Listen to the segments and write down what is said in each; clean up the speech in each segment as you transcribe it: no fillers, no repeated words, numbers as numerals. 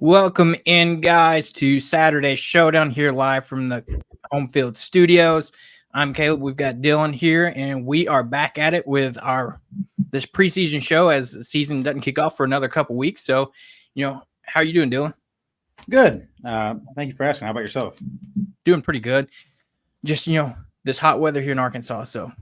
Welcome in, guys, to Saturday Showdown here live from the home field studios. I'm Caleb. We've got Dylan here, and we are back at it with this preseason show as the season doesn't kick off for another couple weeks. So, how are you doing, Dylan? Good. Thank you for asking. How about yourself? Doing pretty good. Just this hot weather here in Arkansas. So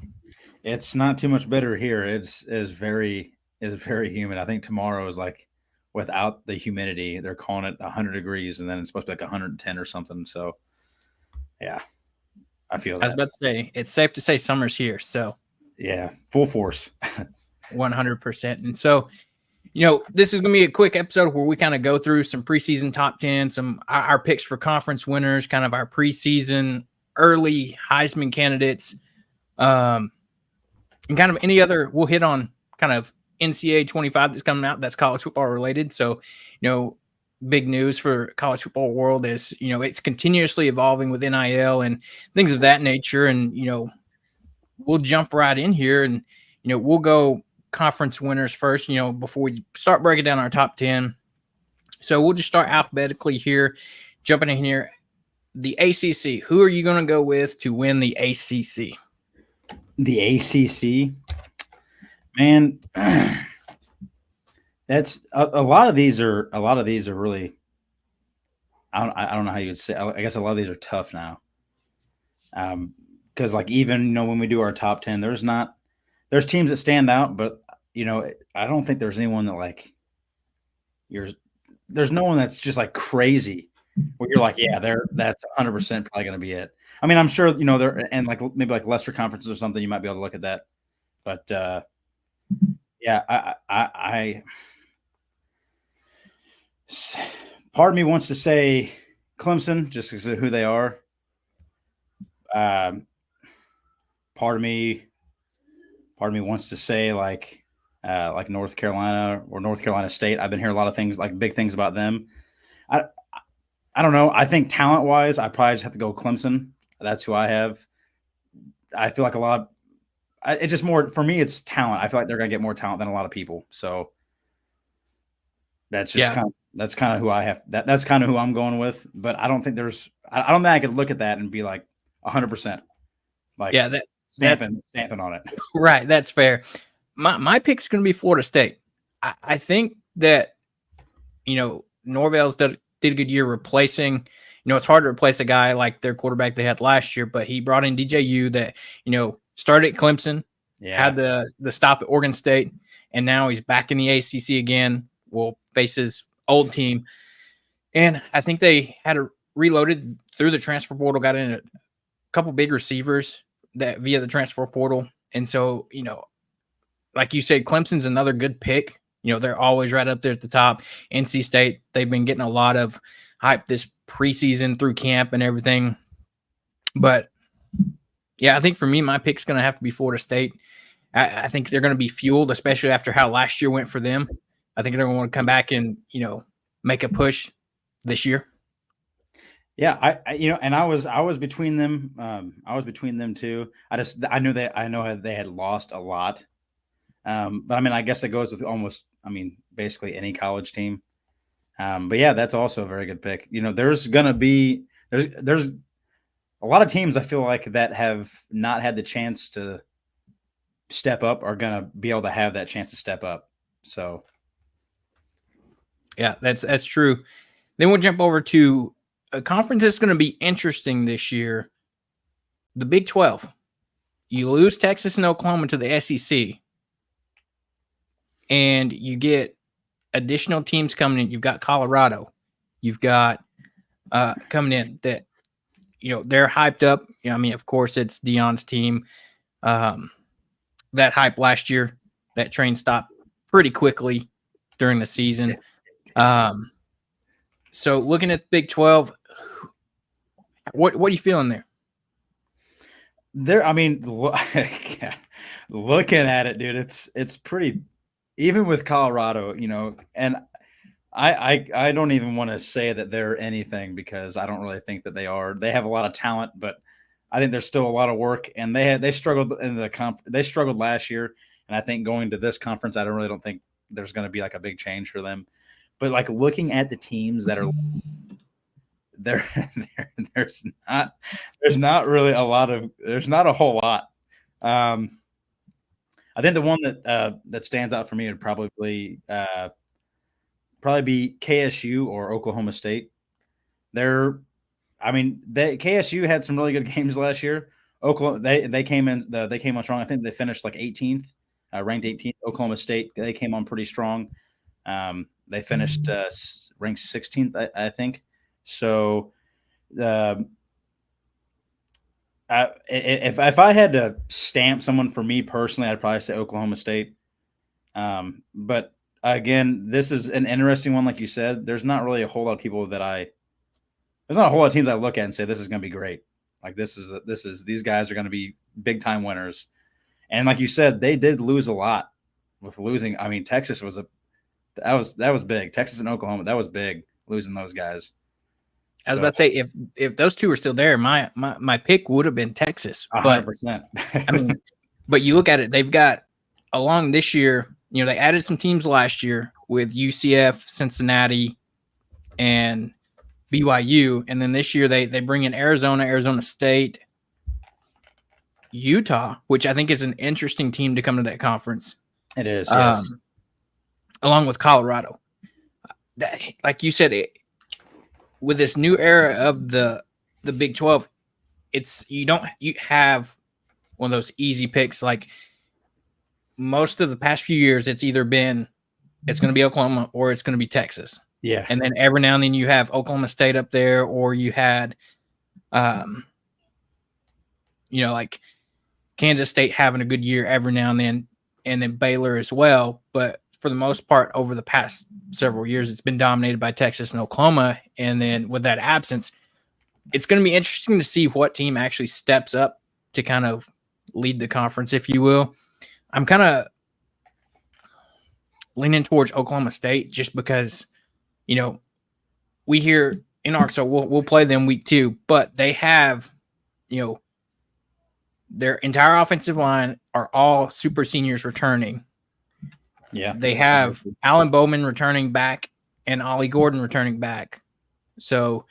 it's not too much better here. It's very humid. I think tomorrow is like without the humidity, they're calling it 100 degrees, and then it's supposed to be like 110 or something. So, yeah, I feel that. I was about to say, it's safe to say summer's here. So, yeah, full force. 100%. And so, this is going to be a quick episode where we kind of go through some preseason top 10, some our picks for conference winners, kind of our preseason early Heisman candidates, and kind of any other. We'll hit on kind of NCAA 25 that's coming out that's college football related. So, big news for college football world is, it's continuously evolving with NIL and things of that nature. And, we'll jump right in here and, we'll go conference winners first, before we start breaking down our top 10. So we'll just start alphabetically here, jumping in here. The ACC, who are you going to go with to win the ACC? The ACC? Man, that's a lot of these are really. I don't know how you would say. I guess a lot of these are tough now. Because like even when we do our top 10, there's teams that stand out, but I don't think there's anyone that like there's no one that's just like crazy where you're like, yeah, that's 100% probably going to be it. I mean, I'm sure there and like maybe like lesser conferences or something, you might be able to look at that, but. Yeah, I part of me wants to say Clemson just because of who they are. Part of me wants to say like North Carolina or North Carolina State. I've been hearing a lot of things, like big things about them. I don't know. I think talent wise, I probably just have to go Clemson. That's who I have. I feel like a lot. It's just more for me. It's talent. I feel like they're going to get more talent than a lot of people. So that's just that's kind of who I have. That's kind of who I'm going with. But I don't think I don't think I could look at that and be like 100%. Like stamping on it. Right. That's fair. My pick's going to be Florida State. I think that Norvell's did a good year replacing. It's hard to replace a guy like their quarterback they had last year, but he brought in DJU that started at Clemson, had the stop at Oregon State, and now he's back in the ACC again. Will face his old team. And I think they had reloaded through the transfer portal, got in a couple big receivers that via the transfer portal. And so, like you said, Clemson's another good pick. They're always right up there at the top. NC State, they've been getting a lot of hype this preseason through camp and everything. But yeah, I think for me, my pick's going to have to be Florida State. I think they're going to be fueled, especially after how last year went for them. I think they're going to want to come back and, make a push this year. Yeah, I was between them. I was between them too. I know they had lost a lot. But I mean, I guess it goes with basically any college team. But yeah, that's also a very good pick. There's going to be there's a lot of teams I feel like that have not had the chance to step up are going to be able to have that chance to step up. So, yeah, that's true. Then we'll jump over to a conference that's going to be interesting this year, the Big 12. You lose Texas and Oklahoma to the SEC, and you get additional teams coming in. You've got Colorado. You've got coming in that they're hyped up. Of course, it's Deion's team. That hype last year, that train stopped pretty quickly during the season. So looking at the Big 12, what are you feeling there? Looking at it, dude, it's pretty. Even with Colorado, and I don't even want to say that they're anything because I don't really think that they are. They have a lot of talent, but I think there's still a lot of work, and they struggled in they struggled last year, and I think going to this conference, I don't think there's going to be like a big change for them. But like looking at the teams that are there, there's not really there's not a whole lot. I think the one that stands out for me would probably be KSU or Oklahoma State. They're, I mean, KSU had some really good games last year. Oklahoma, they came on strong. I think they finished like 18th, ranked 18th. Oklahoma State, they came on pretty strong. They finished ranked 16th, I think. So, if I had to stamp someone for me personally, I'd probably say Oklahoma State. But again, this is an interesting one, like you said. There's not really a whole lot of people there's not a whole lot of teams I look at and say this is going to be great. Like these guys are going to be big time winners. And like you said, they did lose a lot with losing. I mean, Texas that was big. Texas and Oklahoma, that was big, losing those guys. I was about to say if those two were still there, my pick would have been Texas. 100%. I mean, but you look at it, they've got along this year. You know, they added some teams last year with UCF, Cincinnati, and BYU, and then this year they bring in Arizona State, Utah, which I think is an interesting team to come to that conference. It is, yes. Along with Colorado. Like you said, with this new era of the Big 12, you have one of those easy picks. Like most of the past few years, it's either been it's going to be Oklahoma or it's going to be Texas. Yeah. And then every now and then you have Oklahoma State up there, or you had, like Kansas State having a good year every now and then Baylor as well. But for the most part, over the past several years, it's been dominated by Texas and Oklahoma. And then with that absence, it's going to be interesting to see what team actually steps up to kind of lead the conference, if you will. I'm kind of leaning towards Oklahoma State just because, we hear in Arkansas, we'll play them week 2, but they have, their entire offensive line are all super seniors returning. Yeah. They have Alan Bowman returning back and Ollie Gordon returning back. So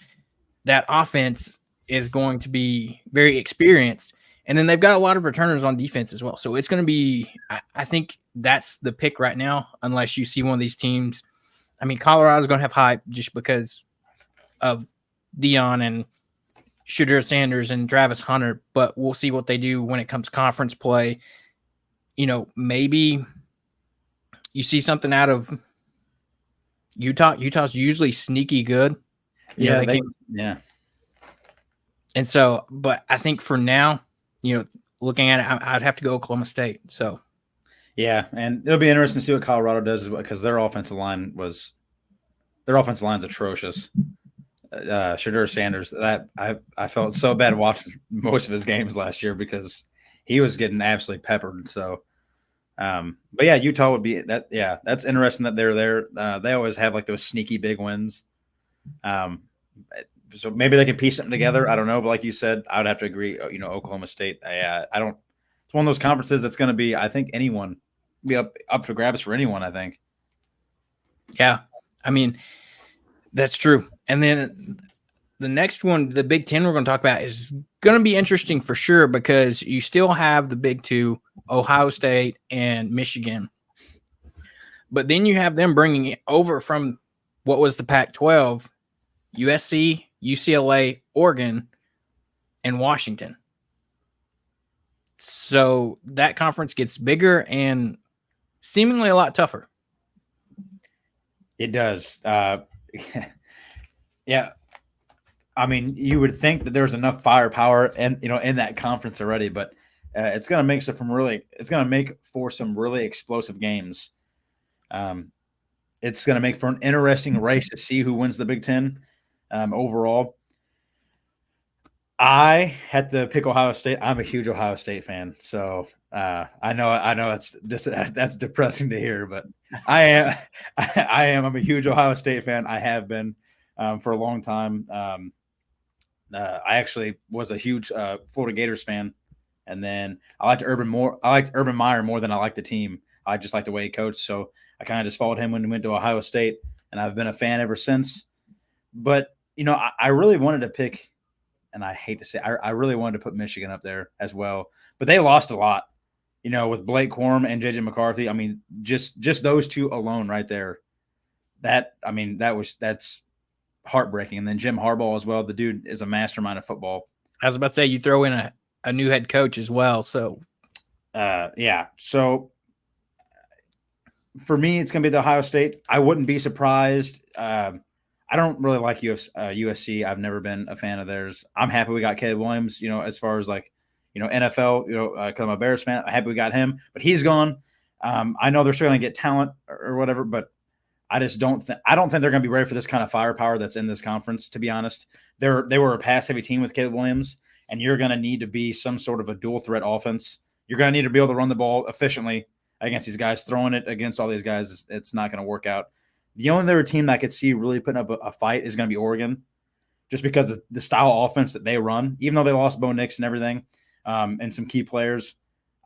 that offense is going to be very experienced. And then they've got a lot of returners on defense as well. So it's going to be, I think that's the pick right now, unless you see one of these teams. I mean, Colorado's going to have hype just because of Dion and Shedeur Sanders and Travis Hunter, but we'll see what they do when it comes to conference play. Maybe you see something out of Utah. Utah's usually sneaky good. Yeah. Yeah. And so, but I think for now, looking at it, I'd have to go Oklahoma State. So, yeah, and it'll be interesting to see what Colorado does as well, because their offensive line's atrocious. Shedeur Sanders, that I felt so bad watching most of his games last year because he was getting absolutely peppered. So, but yeah, Utah would be that. Yeah, that's interesting that they're there. They always have like those sneaky big wins. So maybe they can piece something together. I don't know, but like you said, I would have to agree. Oklahoma State. I don't. It's one of those conferences that's going to be. I think anyone be up for grabs for anyone. I think. Yeah, I mean, that's true. And then the next one, the Big Ten we're going to talk about, is going to be interesting for sure because you still have the Big Two, Ohio State and Michigan. But then you have them bringing it over from what was the Pac-12, USC, UCLA, Oregon, and Washington. So that conference gets bigger and seemingly a lot tougher. It does. Yeah. I mean, you would think that there's enough firepower and in that conference already, but it's going to make for some really explosive games. It's going to make for an interesting race to see who wins the Big Ten overall. I had to pick Ohio State. I'm a huge Ohio State fan, so I know that's depressing to hear, but I am. I'm a huge Ohio State fan. I have been for a long time. I actually was a huge Florida Gators fan, and then I liked Urban Meyer more than I liked the team. I just liked the way he coached, so I kind of just followed him when he went to Ohio State. and I've been a fan ever since. But I really wanted to pick, and I hate to say, I really wanted to put Michigan up there as well, but they lost a lot. With Blake Corum and JJ McCarthy. I mean, just those two alone right there. That's heartbreaking. And then Jim Harbaugh as well. The dude is a mastermind of football. I was about to say, you throw in a new head coach as well. So, yeah. So for me, it's going to be the Ohio State. I wouldn't be surprised. I don't really like USC. I've never been a fan of theirs. I'm happy we got Caleb Williams, as far as like, NFL, because I'm a Bears fan. I'm happy we got him, but he's gone. I know they're still going to get talent or whatever, but I just don't think they're going to be ready for this kind of firepower that's in this conference, to be honest. They were a pass-heavy team with Caleb Williams, and you're going to need to be some sort of a dual-threat offense. You're going to need to be able to run the ball efficiently against these guys. Throwing it against all these guys, it's not going to work out. The only other team that I could see really putting up a fight is going to be Oregon, just because the style of offense that they run, even though they lost Bo Nix and everything, and some key players,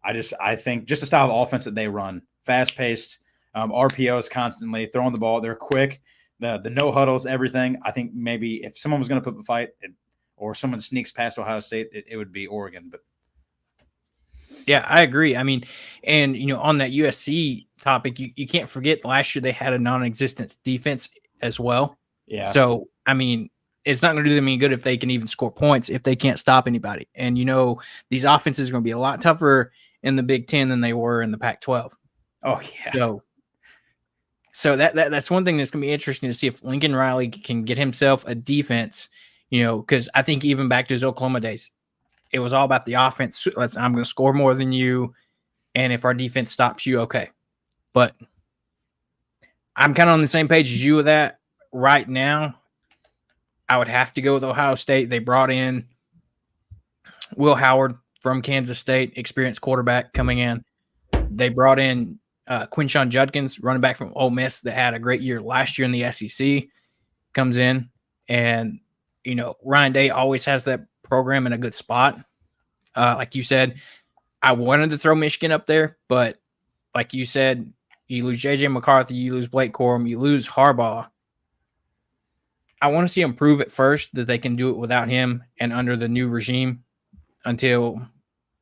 I think just the style of offense that they run, fast-paced, RPOs constantly, throwing the ball. They're quick. The no huddles, everything. I think maybe if someone was going to put up a fight or someone sneaks past Ohio State, it would be Oregon. But yeah, I agree. I mean, and on that USC topic, you can't forget last year they had a non-existent defense as well. Yeah. So I mean, it's not going to do them any good if they can even score points if they can't stop anybody. And these offenses are going to be a lot tougher in the Big Ten than they were in the Pac-12. Oh yeah. So that's one thing that's going to be interesting to see if Lincoln Riley can get himself a defense. Because I think even back to his Oklahoma days, it was all about the offense. I'm going to score more than you, and if our defense stops you, okay. But I'm kind of on the same page as you with that right now. I would have to go with Ohio State. They brought in Will Howard from Kansas State, experienced quarterback coming in. They brought in Quinshon Judkins, running back from Ole Miss that had a great year last year in the SEC, comes in. And, Ryan Day always has that program in a good spot. Like you said, I wanted to throw Michigan up there, but like you said, you lose JJ McCarthy, you lose Blake Corum, you lose Harbaugh. I want to see him prove it first that they can do it without him and under the new regime until,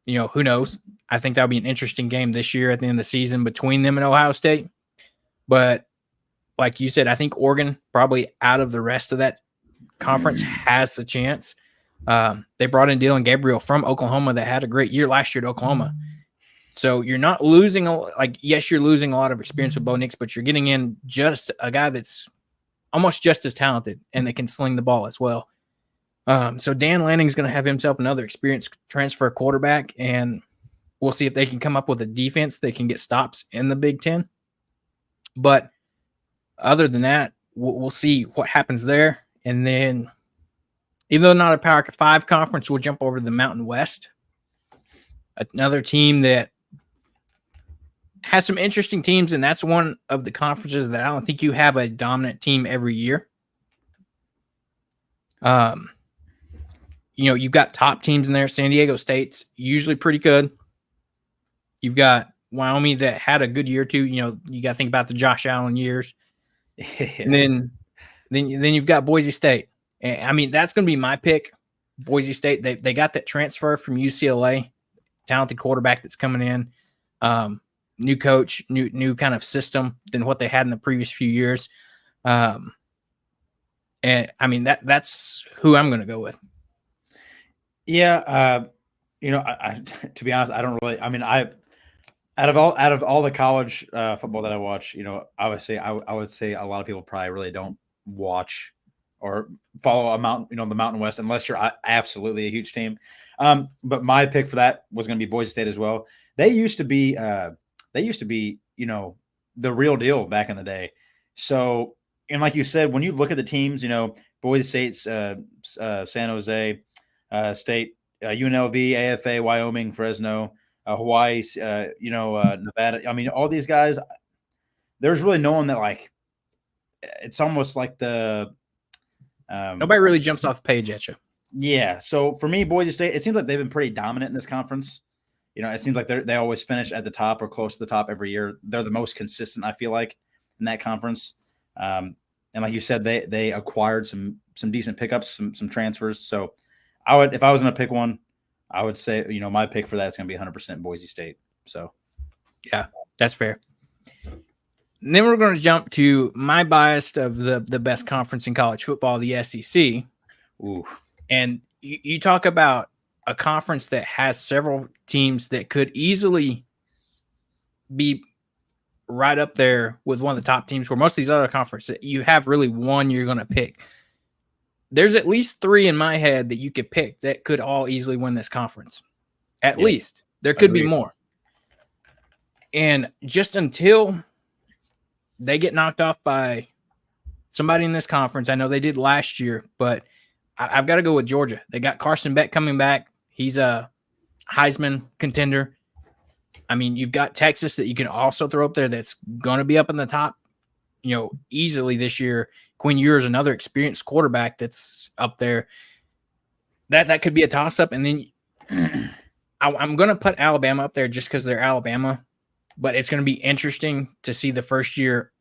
who knows. I think that'll be an interesting game this year at the end of the season between them and Ohio State. But like you said, I think Oregon probably out of the rest of that conference has the chance. They brought in Dylan Gabriel from Oklahoma that had a great year last year at Oklahoma. So you're not losing, yes, you're losing a lot of experience with Bo Nix, but you're getting in just a guy that's almost just as talented and they can sling the ball as well. So Dan Lanning's going to have himself another experienced transfer quarterback, and we'll see if they can come up with a defense that can get stops in the Big Ten. But other than that, we'll see what happens there. And then, even though not a Power 5 conference, we'll jump over to the Mountain West. Another team that has some interesting teams, and that's one of the conferences that I don't think you have a dominant team every year. You've got top teams in there. San Diego State's usually pretty good. You've got Wyoming that had a good year too. You got to think about the Josh Allen years. And then you've got Boise State. I mean, that's going to be my pick. Boise State. They got that transfer from UCLA, talented quarterback that's coming in. New coach, new kind of system than what they had in the previous few years. And I mean, that's who I'm going to go with. Yeah. I to be honest, I don't really, I mean, out of all the college football that I watch, I would say a lot of people probably really don't watch or follow the Mountain West unless you're absolutely a huge team. But my pick for that was going to be Boise State as well. They used to be the real deal back in the day. So, and like you said, when you look at the teams, Boise State's San Jose State, UNLV, AFA, Wyoming, Fresno, Hawaii, Nevada. I mean, all these guys, there's really no one that it's almost like the nobody really jumps off the page at you. Yeah. So for me, Boise State, it seems like they've been pretty dominant in this conference. It seems like they always finish at the top or close to the top every year. They're the most consistent, I feel like, in that conference. and like you said, they acquired some decent pickups, some transfers. So I would, if I was going to pick one, I would say, my pick for that is going to be 100% Boise State. So Yeah, that's fair. And then we're going to jump to my bias of the best conference in college football, the SEC. ooh, And you talk about a conference that has several teams that could easily be right up there with one of the top teams, where most of these other conferences, you have really one you're going to pick. There's at least 3 in my head that you could pick that could all easily win this conference. At least. There could be more. And just until they get knocked off by somebody in this conference, I know they did last year, but I've got to go with Georgia. They got Carson Beck coming back. He's a Heisman contender. I mean, you've got Texas that you can also throw up there that's going to be up in the top, easily this year. Quinn Ewers, another experienced quarterback that's up there. That could be a toss-up. And then I'm going to put Alabama up there just because they're Alabama. But it's going to be interesting to see the first year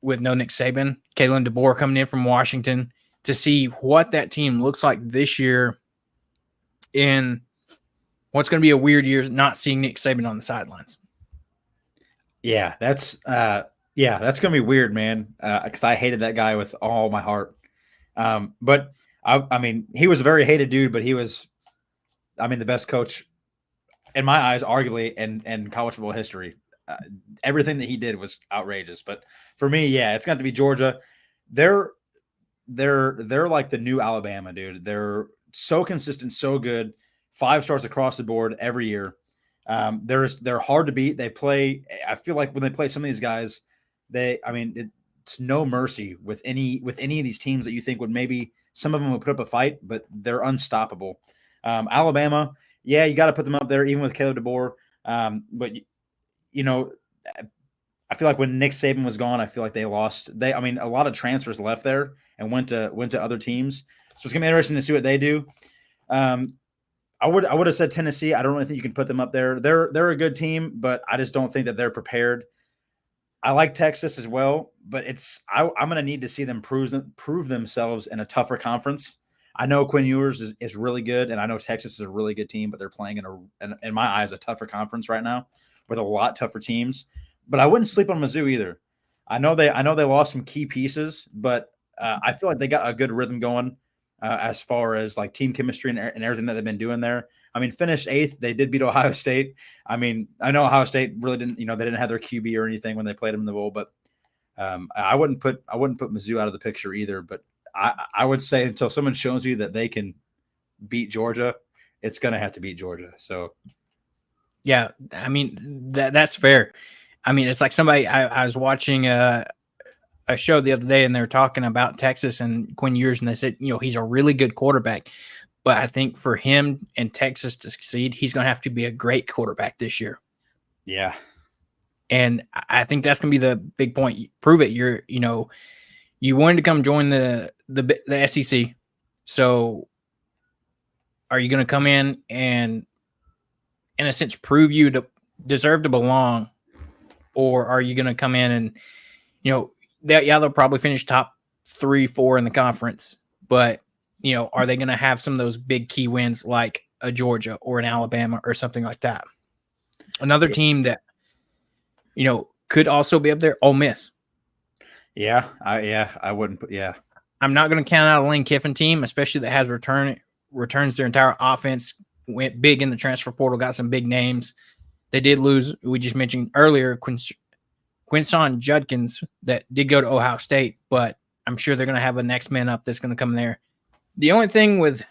with no Nick Saban, Kalen DeBoer coming in from Washington, to see what that team looks like this year in what's going to be a weird year not seeing Nick Saban on the sidelines. Yeah, that's going to be weird, man, because I hated that guy with all my heart. But, I mean, he was a very hated dude, but he was, the best coach, in my eyes, arguably, in college football history. Everything that he did was outrageous. But for me, yeah, it's got to be Georgia. They're like the new Alabama, dude. They're so consistent, so good. 5 stars across the board every year. They're hard to beat. They play. I feel like when they play some of these guys, it's no mercy with any of these teams that you think would maybe some of them would put up a fight, but they're unstoppable. Alabama, yeah, you got to put them up there, even with Caleb DeBoer. But I feel like when Nick Saban was gone, I feel like they lost. A lot of transfers left there and went to other teams. So it's gonna be interesting to see what they do. I would have said Tennessee. I don't really think you can put them up there. They're a good team, but I just don't think that they're prepared. I like Texas as well, but I'm going to need to see them prove themselves in a tougher conference. I know Quinn Ewers is really good, and I know Texas is a really good team, but they're playing in my eyes, a tougher conference right now with a lot tougher teams. But I wouldn't sleep on Mizzou either. I know they lost some key pieces, but I feel like they got a good rhythm going as far as like team chemistry and everything that they've been doing there. Finished 8th. They did beat Ohio State. I know Ohio State really didn't, they didn't have their QB or anything when they played them in the bowl, but I wouldn't put Mizzou out of the picture either. But I would say until someone shows you that they can beat Georgia, it's going to have to beat Georgia. So, yeah, that's fair. It's like somebody I was watching a show the other day, and they were talking about Texas and Quinn Ewers, and they said, he's a really good quarterback. But I think for him and Texas to succeed, he's going to have to be a great quarterback this year. Yeah. And I think that's going to be the big point. Prove it. You wanted to come join the SEC. So are you going to come in and, in a sense, prove you to deserve to belong? Or are you going to come in and, they'll probably finish top 3-4 in the conference, but are they going to have some of those big key wins like a Georgia or an Alabama or something like that? Another team that, could also be up there, Ole Miss. Yeah, I wouldn't put, yeah. I'm not going to count out a Lane Kiffin team, especially that has returns their entire offense, went big in the transfer portal, got some big names. They did lose, we just mentioned earlier, Quinshon Judkins that did go to Ohio State, but I'm sure they're going to have a next man up that's going to come there. The only thing with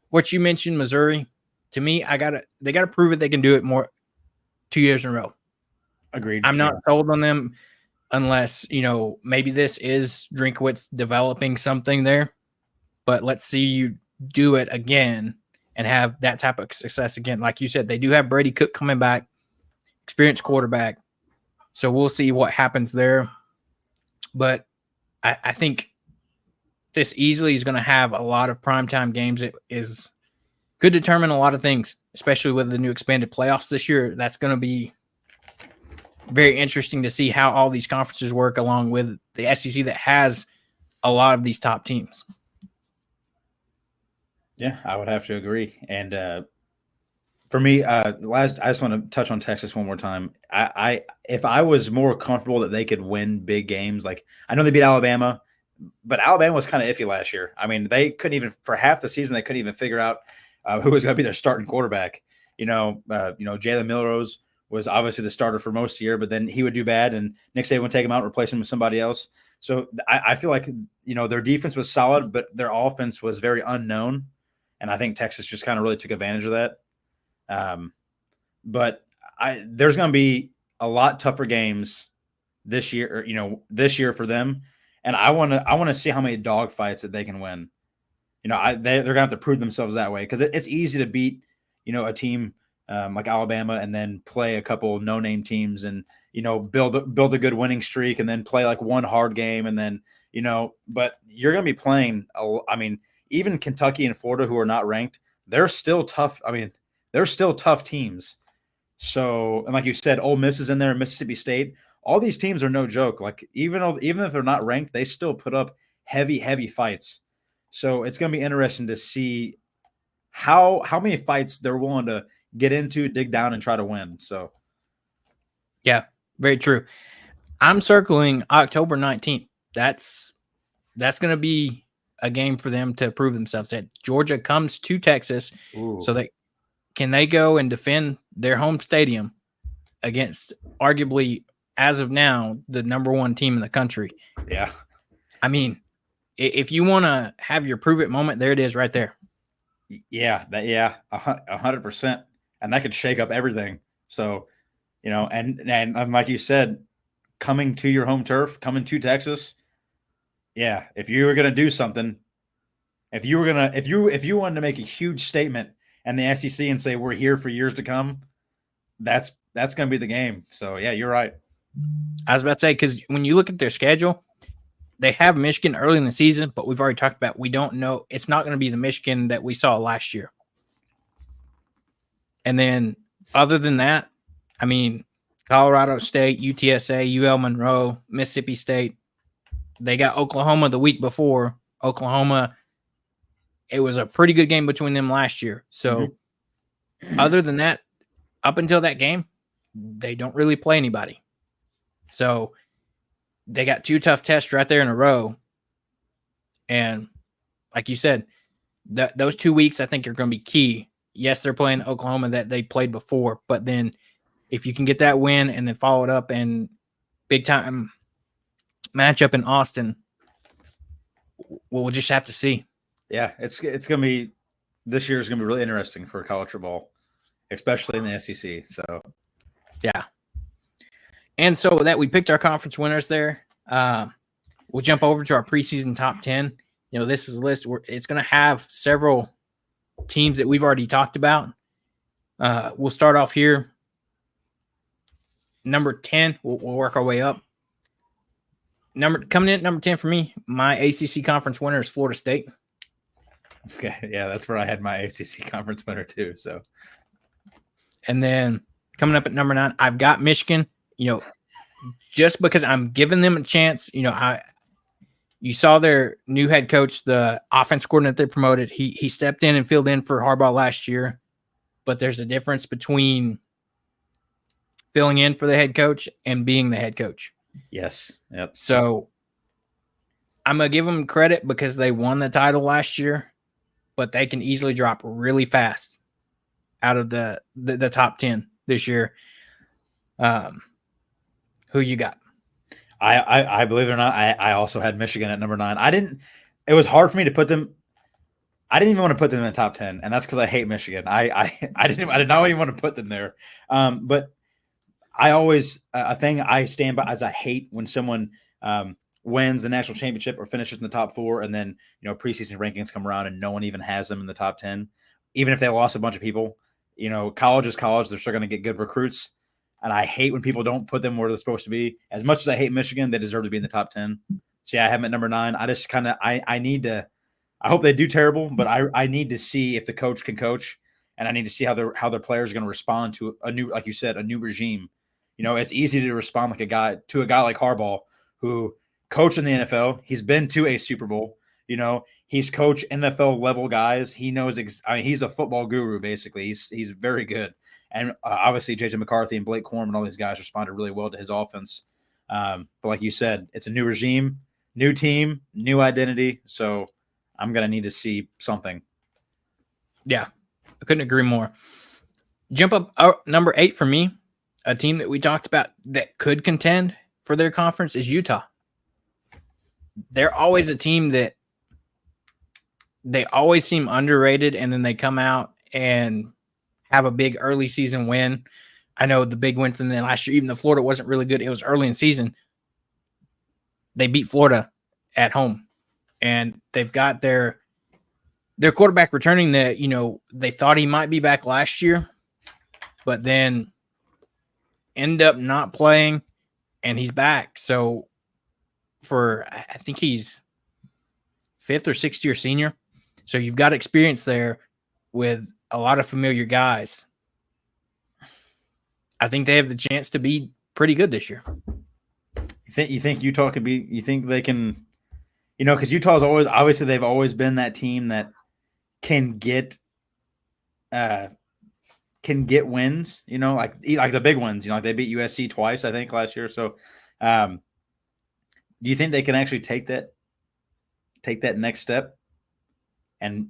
what you mentioned, Missouri, to me, they got to prove it. They can do it more 2 years in a row. Agreed. I'm not sold on them unless, maybe this is Drinkwitz developing something there, but let's see you do it again and have that type of success again. Like you said, they do have Brady Cook coming back, experienced quarterback. So we'll see what happens there. But I think this easily is going to have a lot of primetime games. It could determine a lot of things, especially with the new expanded playoffs this year. That's going to be very interesting to see how all these conferences work, along with the SEC that has a lot of these top teams. Yeah, I would have to agree. And for me, I just want to touch on Texas one more time. If I was more comfortable that they could win big games, like I know they beat Alabama, but Alabama was kind of iffy last year. I mean, they couldn't even for half the season they couldn't even figure out who was going to be their starting quarterback. Jalen Milrose was obviously the starter for most of the year, but then he would do bad, and Nick Saban would take him out and replace him with somebody else. So I feel like their defense was solid, but their offense was very unknown, and I think Texas just kind of really took advantage of that. But there's going to be a lot tougher games this year, for them. And I want to see how many dog fights that they can win. They're going to have to prove themselves that way because it's easy to beat, a team like Alabama and then play a couple no-name teams and, build a good winning streak and then play like one hard game. And then, but you're going to be playing, even Kentucky and Florida who are not ranked, they're still tough. They're still tough teams. So, and like you said, Ole Miss is in there, Mississippi State. All these teams are no joke. Like even if they're not ranked, they still put up heavy fights. So it's going to be interesting to see how many fights they're willing to get into, dig down, and try to win. So, yeah, very true. I'm circling October 19th. That's going to be a game for them to prove themselves. That Georgia comes to Texas, so that can they go and defend their home stadium against arguably, as of now, the number one team in the country. Yeah. If you want to have your prove it moment, there it is right there. Yeah. 100%. And that could shake up everything. So, and like you said, coming to your home turf, coming to Texas. Yeah. If you were going to do something, if you wanted to make a huge statement and the SEC and say, we're here for years to come, that's going to be the game. So yeah, you're right. I was about to say, because when you look at their schedule, they have Michigan early in the season, but we've already talked about, we don't know. It's not going to be the Michigan that we saw last year. And then other than that, Colorado State, UTSA, UL Monroe, Mississippi State, they got Oklahoma the week before. Oklahoma, it was a pretty good game between them last year. So other than that, up until that game, they don't really play anybody. So they got two tough tests right there in a row. And like you said, those 2 weeks I think are going to be key. Yes, they're playing Oklahoma that they played before, but then if you can get that win and then follow it up and big time matchup in Austin, we'll just have to see. Yeah, it's going to be this year is going to be really interesting for college football, especially in the SEC. So, yeah. And so with that, we picked our conference winners there. We'll jump over to our preseason top 10. This is a list where it's going to have several teams that we've already talked about. We'll start off here. Number 10, we'll work our way up. Coming in at number 10 for me, my ACC conference winner is Florida State. Okay, yeah, that's where I had my ACC conference winner too. So, and then coming up at number 9, I've got Michigan. Just because I'm giving them a chance. You saw their new head coach, the offense coordinator they promoted. He stepped in and filled in for Harbaugh last year, but there's a difference between filling in for the head coach and being the head coach. Yes. Yep. So I'm going to give them credit because they won the title last year, but they can easily drop really fast out of the top 10 this year. Who you got? I believe it or not, I also had Michigan at number 9. It was hard for me to put them. I didn't even want to put them in the top 10, and that's because I hate Michigan. I did not even want to put them there. But I always a thing I stand by is I hate when someone wins the national championship or finishes in the top 4, and then preseason rankings come around and no one even has them in the top 10, even if they lost a bunch of people. College is college; they're still going to get good recruits. And I hate when people don't put them where they're supposed to be. As much as I hate Michigan, they deserve to be in the top 10. So yeah, I have them at number 9. I just kind of I need to. I hope they do terrible, but I need to see if the coach can coach, and I need to see how their players are going to respond to a new, like you said, a new regime. It's easy to respond like a guy like Harbaugh, who coached in the NFL. He's been to a Super Bowl. He's coached NFL level guys. He knows. He's a football guru basically. He's very good. And obviously, JJ McCarthy and Blake Corum and all these guys responded really well to his offense. But like you said, it's a new regime, new team, new identity. So I'm gonna need to see something. Yeah, I couldn't agree more. Jump up number 8 for me. A team that we talked about that could contend for their conference is Utah. They're always a team that they always seem underrated, and then they come out and have a big early season win. I know the big win from them last year, even though Florida wasn't really good, it was early in season. They beat Florida at home, and they've got their quarterback returning that, they thought he might be back last year, but then end up not playing, and he's back. So I think he's 5th or 6th year senior. So you've got experience there with a lot of familiar guys. I think they have the chance to be pretty good this year. You think Utah could be? You think they can? Because Utah's obviously they've always been that team that can get wins. Like the big ones. Like they beat USC twice, I think, last year. So, do you think they can actually take that next step and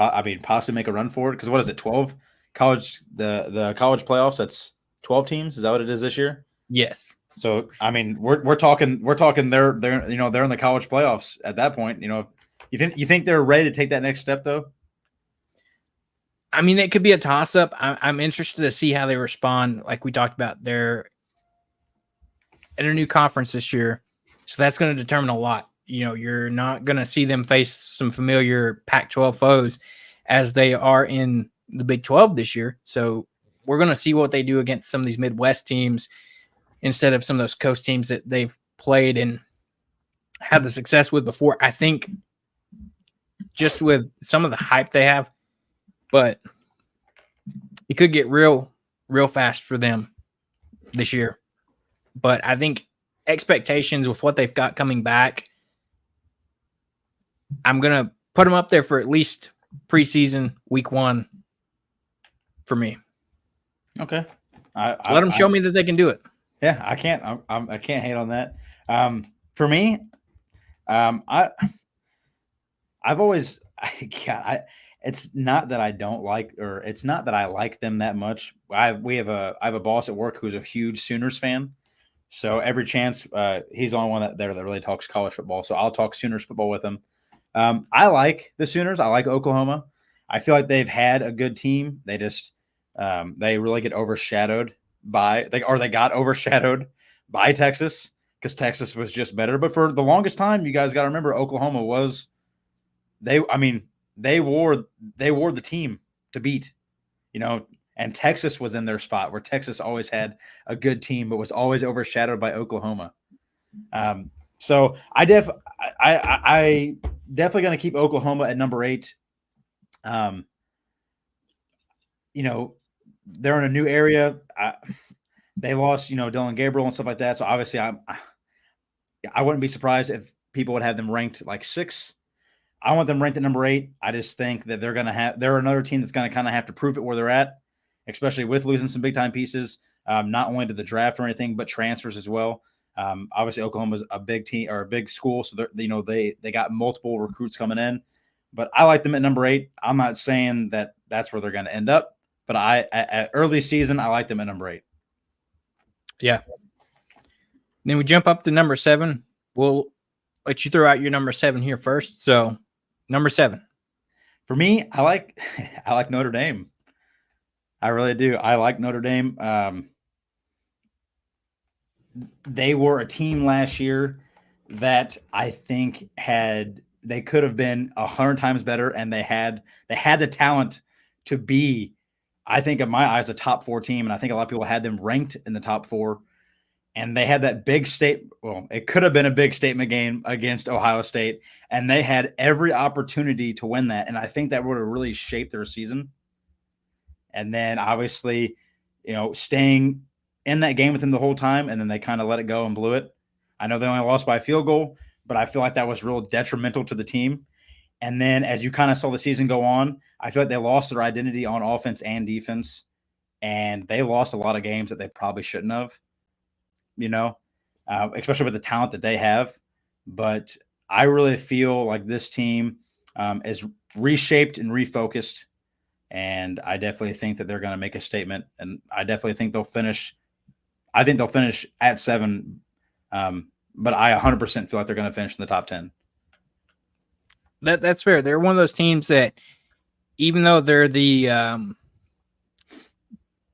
possibly make a run for it? Because what is it, 12 college the college playoffs? That's 12 teams. Is that what it is this year? Yes. So we're talking they're in the college playoffs at that point. You think they're ready to take that next step though? It could be a toss up. I'm interested to see how they respond. Like we talked about, they're in a new conference this year, so that's going to determine a lot. You're not going to see them face some familiar Pac-12 foes as they are in the Big 12 this year. So we're going to see what they do against some of these Midwest teams instead of some of those coast teams that they've played and had the success with before. I think just with some of the hype they have, but it could get real fast for them this year. But I think expectations with what they've got coming back, I'm going to put them up there for at least preseason week 1 for me. Okay. Let them show me that they can do it. Yeah, I can't. I can't hate on that. For me, I've always. It's not that I don't like, or it's not that I like them that much. I have a boss at work who's a huge Sooners fan. So every chance, he's the only one that really talks college football. So I'll talk Sooners football with him. I like the Sooners. I like Oklahoma. I feel like they've had a good team. They just they really get overshadowed they got overshadowed by Texas because Texas was just better. But for the longest time, you guys got to remember Oklahoma was they wore the team to beat, and Texas was in their spot where Texas always had a good team, but was always overshadowed by Oklahoma. So I definitely going to keep Oklahoma at number 8. They're in a new area. They lost, Dylan Gabriel and stuff like that. So obviously I wouldn't be surprised if people would have them ranked like 6. I want them ranked at number 8. I just think that they're another team that's going to kind of have to prove it where they're at, especially with losing some big time pieces, not only to the draft or anything, but transfers as well. Obviously Oklahoma's a big team or a big school. So they got multiple recruits coming in, but I like them at number 8. I'm not saying that that's where they're going to end up, but at early season, I like them at number 8. Yeah. Then we jump up to number 7. We'll let you throw out your number 7 here first. So number 7. For me, I like Notre Dame. I really do. I like Notre Dame. They were a team last year that I think they could have been 100 times better, and they had the talent to be, I think, in my eyes, a top 4 team. And I think a lot of people had them ranked in the top 4. And they had that big it could have been a big statement game against Ohio State. And they had every opportunity to win that. And I think that would have really shaped their season. And then obviously, staying in that game with them the whole time. And then they kind of let it go and blew it. I know they only lost by a field goal, but I feel like that was real detrimental to the team. And then as you kind of saw the season go on, I feel like they lost their identity on offense and defense, and they lost a lot of games that they probably shouldn't have, especially with the talent that they have. But I really feel like this team is reshaped and refocused, and I definitely think that they're going to make a statement, and I definitely think they'll finish. I think they'll finish at 7, but I 100% feel like they're going to finish in the top 10. That's fair. They're one of those teams that, even though they're the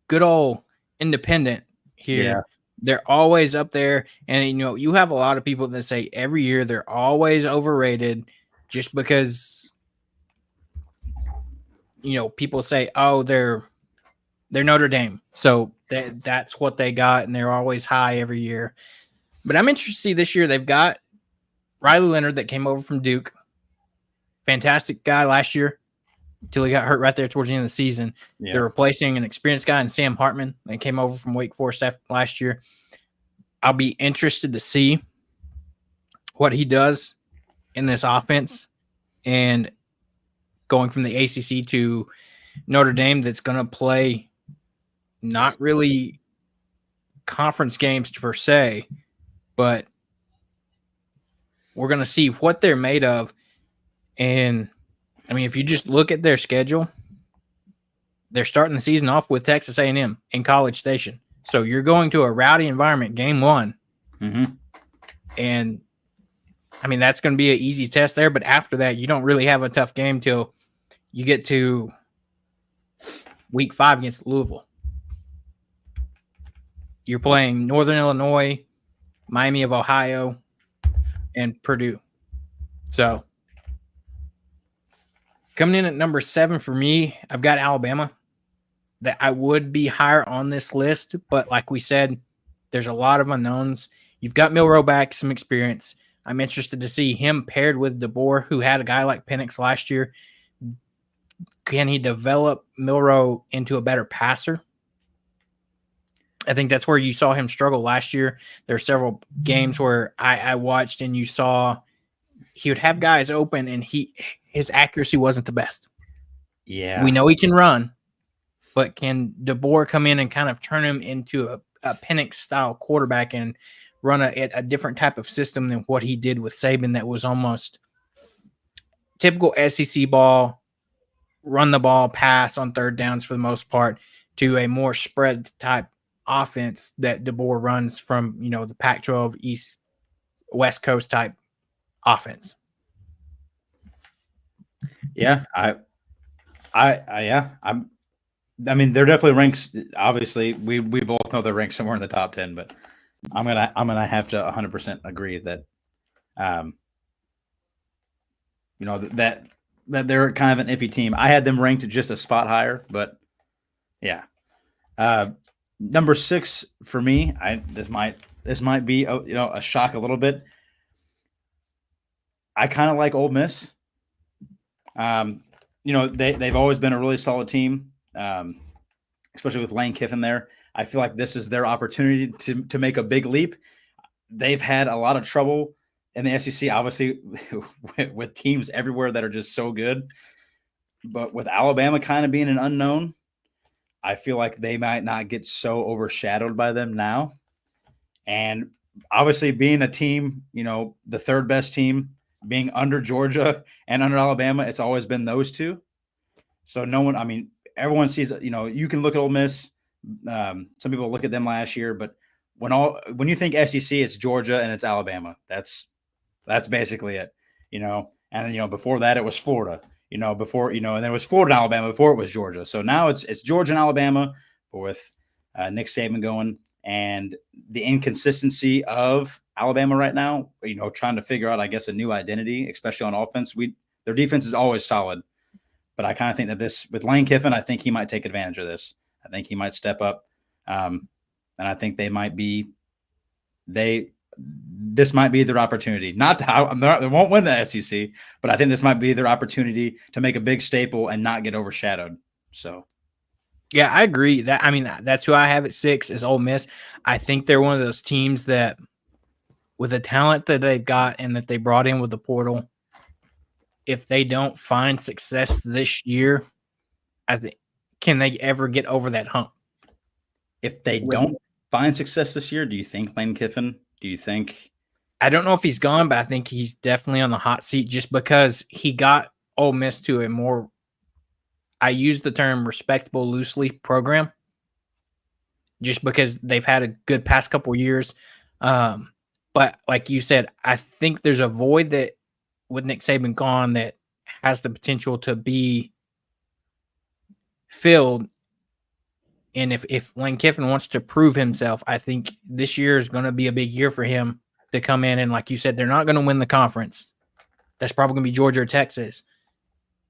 good old independent here, they're always up there. And, you have a lot of people that say every year they're always overrated just because, people say, oh, they're Notre Dame. So that's what they got, and they're always high every year. But I'm interested to see this year. They've got Riley Leonard that came over from Duke. Fantastic guy last year until he got hurt right there towards the end of the season. Yeah. They're replacing an experienced guy in Sam Hartman that came over from Wake Forest last year. I'll be interested to see what he does in this offense, and going from the ACC to Notre Dame, that's going to play not really conference games per se, but we're going to see what they're made of. And I mean, if you just look at their schedule, they're starting the season off with Texas A&M in College Station. So you're going to a rowdy environment, game 1. Mm-hmm. And I mean, that's going to be an easy test there. But after that, you don't really have a tough game till you get to week 5 against Louisville. You're playing Northern Illinois, Miami of Ohio, and Purdue. So coming in at number 7 for me, I've got Alabama. That I would be higher on this list, but like we said, there's a lot of unknowns. You've got Milroe back, some experience. I'm interested to see him paired with DeBoer, who had a guy like Penix last year. Can he develop Milroe into a better passer? I think that's where you saw him struggle last year. There are several games where I watched and you saw he would have guys open and his accuracy wasn't the best. Yeah. We know he can run, but can DeBoer come in and kind of turn him into a Penix-style quarterback and run a different type of system than what he did with Saban that was almost typical SEC ball, run the ball, pass on third downs for the most part, to a more spread type offense that DeBoer runs from, the Pac-12 East West Coast type offense. Yeah, I mean, they're definitely ranked. Obviously, we both know they're ranked somewhere in the top 10, but I'm gonna have to 100% agree that, that they're kind of an iffy team. I had them ranked just a spot higher, but yeah. Number 6 for me, this might be a shock a little bit. I kind of like Ole Miss. They've always been a really solid team, especially with Lane Kiffin there. I feel like this is their opportunity to make a big leap. They've had a lot of trouble in the SEC, obviously, with teams everywhere that are just so good. But with Alabama kind of being an unknown, I feel like they might not get so overshadowed by them now. And obviously being a team, the third best team, being under Georgia and under Alabama, it's always been those two. So everyone sees, you can look at Ole Miss. Some people look at them last year, but when you think SEC, it's Georgia and it's Alabama. That's basically it, and before that it was Florida, and then it was Florida and Alabama before it was Georgia. So now it's Georgia and Alabama, but with Nick Saban going and the inconsistency of Alabama right now, trying to figure out, I guess, a new identity, especially on offense. Their defense is always solid, but I kind of think that this with Lane Kiffin, I think he might take advantage of this. I think he might step up, and I think this might be their opportunity. They won't win the SEC, but I think this might be their opportunity to make a big staple and not get overshadowed. So. Yeah, I agree. That's who I have at 6 is Ole Miss. I think they're one of those teams that with the talent that they've got and that they brought in with the portal, if they don't find success this year, I think can they ever get over that hump? If they don't find success this year, do you think Lane Kiffin? Do you think? I don't know if he's gone, but I think he's definitely on the hot seat just because he got Ole Miss to a more, I use the term respectable loosely program, just because they've had a good past couple years. But like you said, I think there's a void that with Nick Saban gone that has the potential to be filled. And if Lane Kiffin wants to prove himself, I think this year is going to be a big year for him to come in. And like you said, they're not going to win the conference. That's probably going to be Georgia or Texas.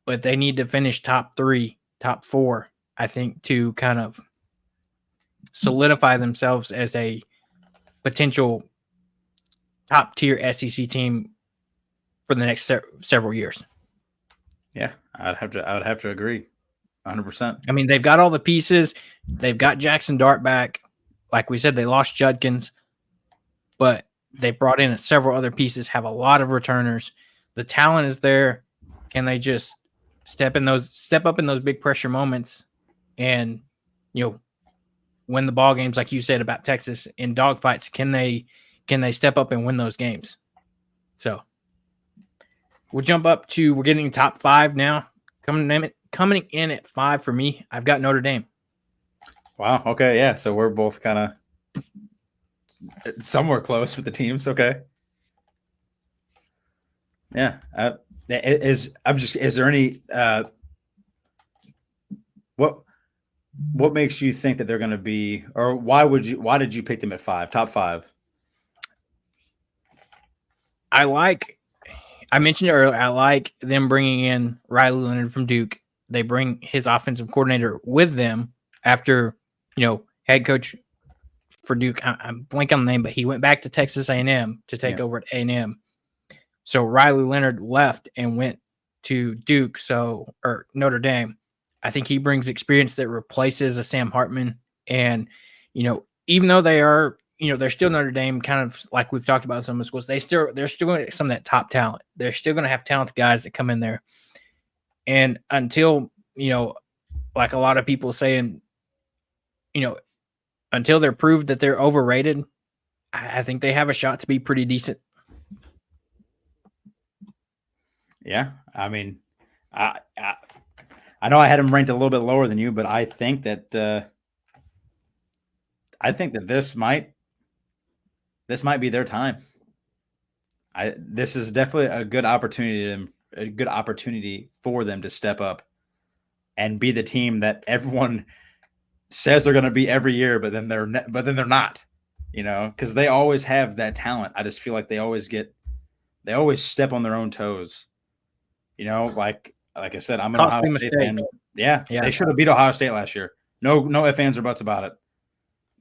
But they need to finish top 3, top 4, I think, to kind of solidify themselves as a potential top tier SEC team for the next several years. Yeah, I would have to agree, 100%. I mean, they've got all the pieces. They've got Jackson Dart back. Like we said, they lost Judkins, but they brought in several other pieces. Have a lot of returners. The talent is there. Can they just step up in those big pressure moments, and win the ball games like you said about Texas in dogfights? Can they step up and win those games? So we'll jump up to, we're getting top 5 now. Coming in at 5 for me, I've got Notre Dame. Wow. Okay. Yeah. So we're both kind of somewhere close with the teams. Okay. Yeah. Is there any what makes you think that they're going to be, or why did you pick them at 5, top 5? I mentioned it earlier, I like them bringing in Riley Leonard from Duke. They bring his offensive coordinator with them after, head coach for Duke. I'm blanking on the name, but he went back to Texas A&M to take over at A&M. So Riley Leonard left and went to Duke, or Notre Dame. I think he brings experience that replaces a Sam Hartman. And, even though they are, they're still Notre Dame, kind of like we've talked about some of the schools, they're still going to get some of that top talent. They're still going to have talented guys that come in there. And until, like a lot of people saying, until they're proved that they're overrated, I think they have a shot to be pretty decent. Yeah. I mean, I know I had them ranked a little bit lower than you, but I think that this might be their time. This is definitely a good opportunity for them to step up and be the team that everyone says they're going to be every year, but then they're not, because they always have that talent. I just feel like they always step on their own toes, like I said, I'm an Ohio State fan. Yeah, they should have beat Ohio State last year. No ifs, ands, or buts about it.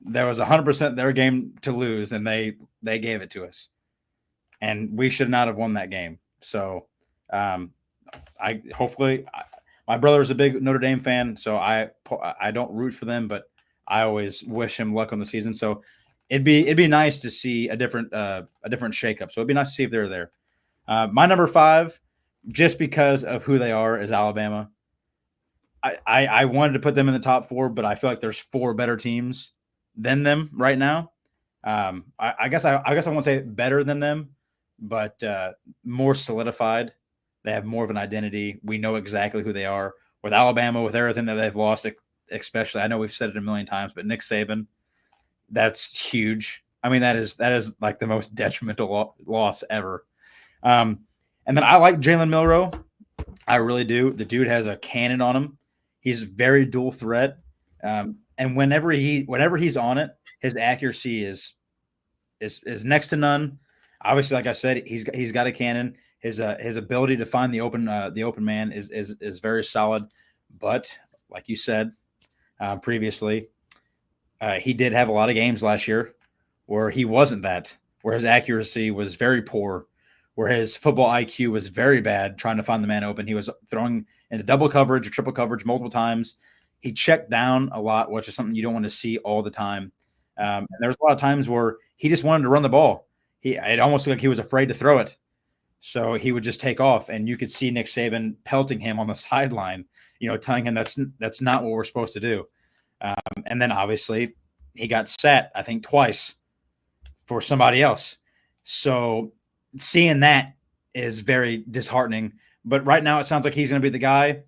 There was 100% their game to lose, and they gave it to us, and we should not have won that game. So, my brother's a big Notre Dame fan, so I don't root for them, but I always wish him luck on the season. So it'd be nice to see a different shakeup. So it'd be nice to see if they're there. My number 5, just because of who they are, is Alabama. I wanted to put them in the top 4, but I feel like there's 4 better teams than them right now. I guess I won't say better than them, but more solidified. They have more of an identity. We know exactly who they are. With Alabama, with everything that they've lost, especially, I know we've said it a million times, but Nick Saban, that's huge. I mean, that is like the most detrimental loss ever. And then I like Jalen Milroe. I really do. The dude has a cannon on him. He's very dual threat. And whenever he's on it, his accuracy is next to none. Obviously, like I said, he's got a cannon. His ability to find the open man is very solid. But like you said previously, he did have a lot of games last year where he wasn't that, where his accuracy was very poor, where his football IQ was very bad trying to find the man open. He was throwing into double coverage or triple coverage multiple times. He checked down a lot, which is something you don't want to see all the time. And there was a lot of times where he just wanted to run the ball. it almost looked like he was afraid to throw it. So he would just take off, and you could see Nick Saban pelting him on the sideline, telling him that's not what we're supposed to do. And then obviously he got sat, I think, twice for somebody else. So seeing that is very disheartening. But right now it sounds like he's going to be the guy.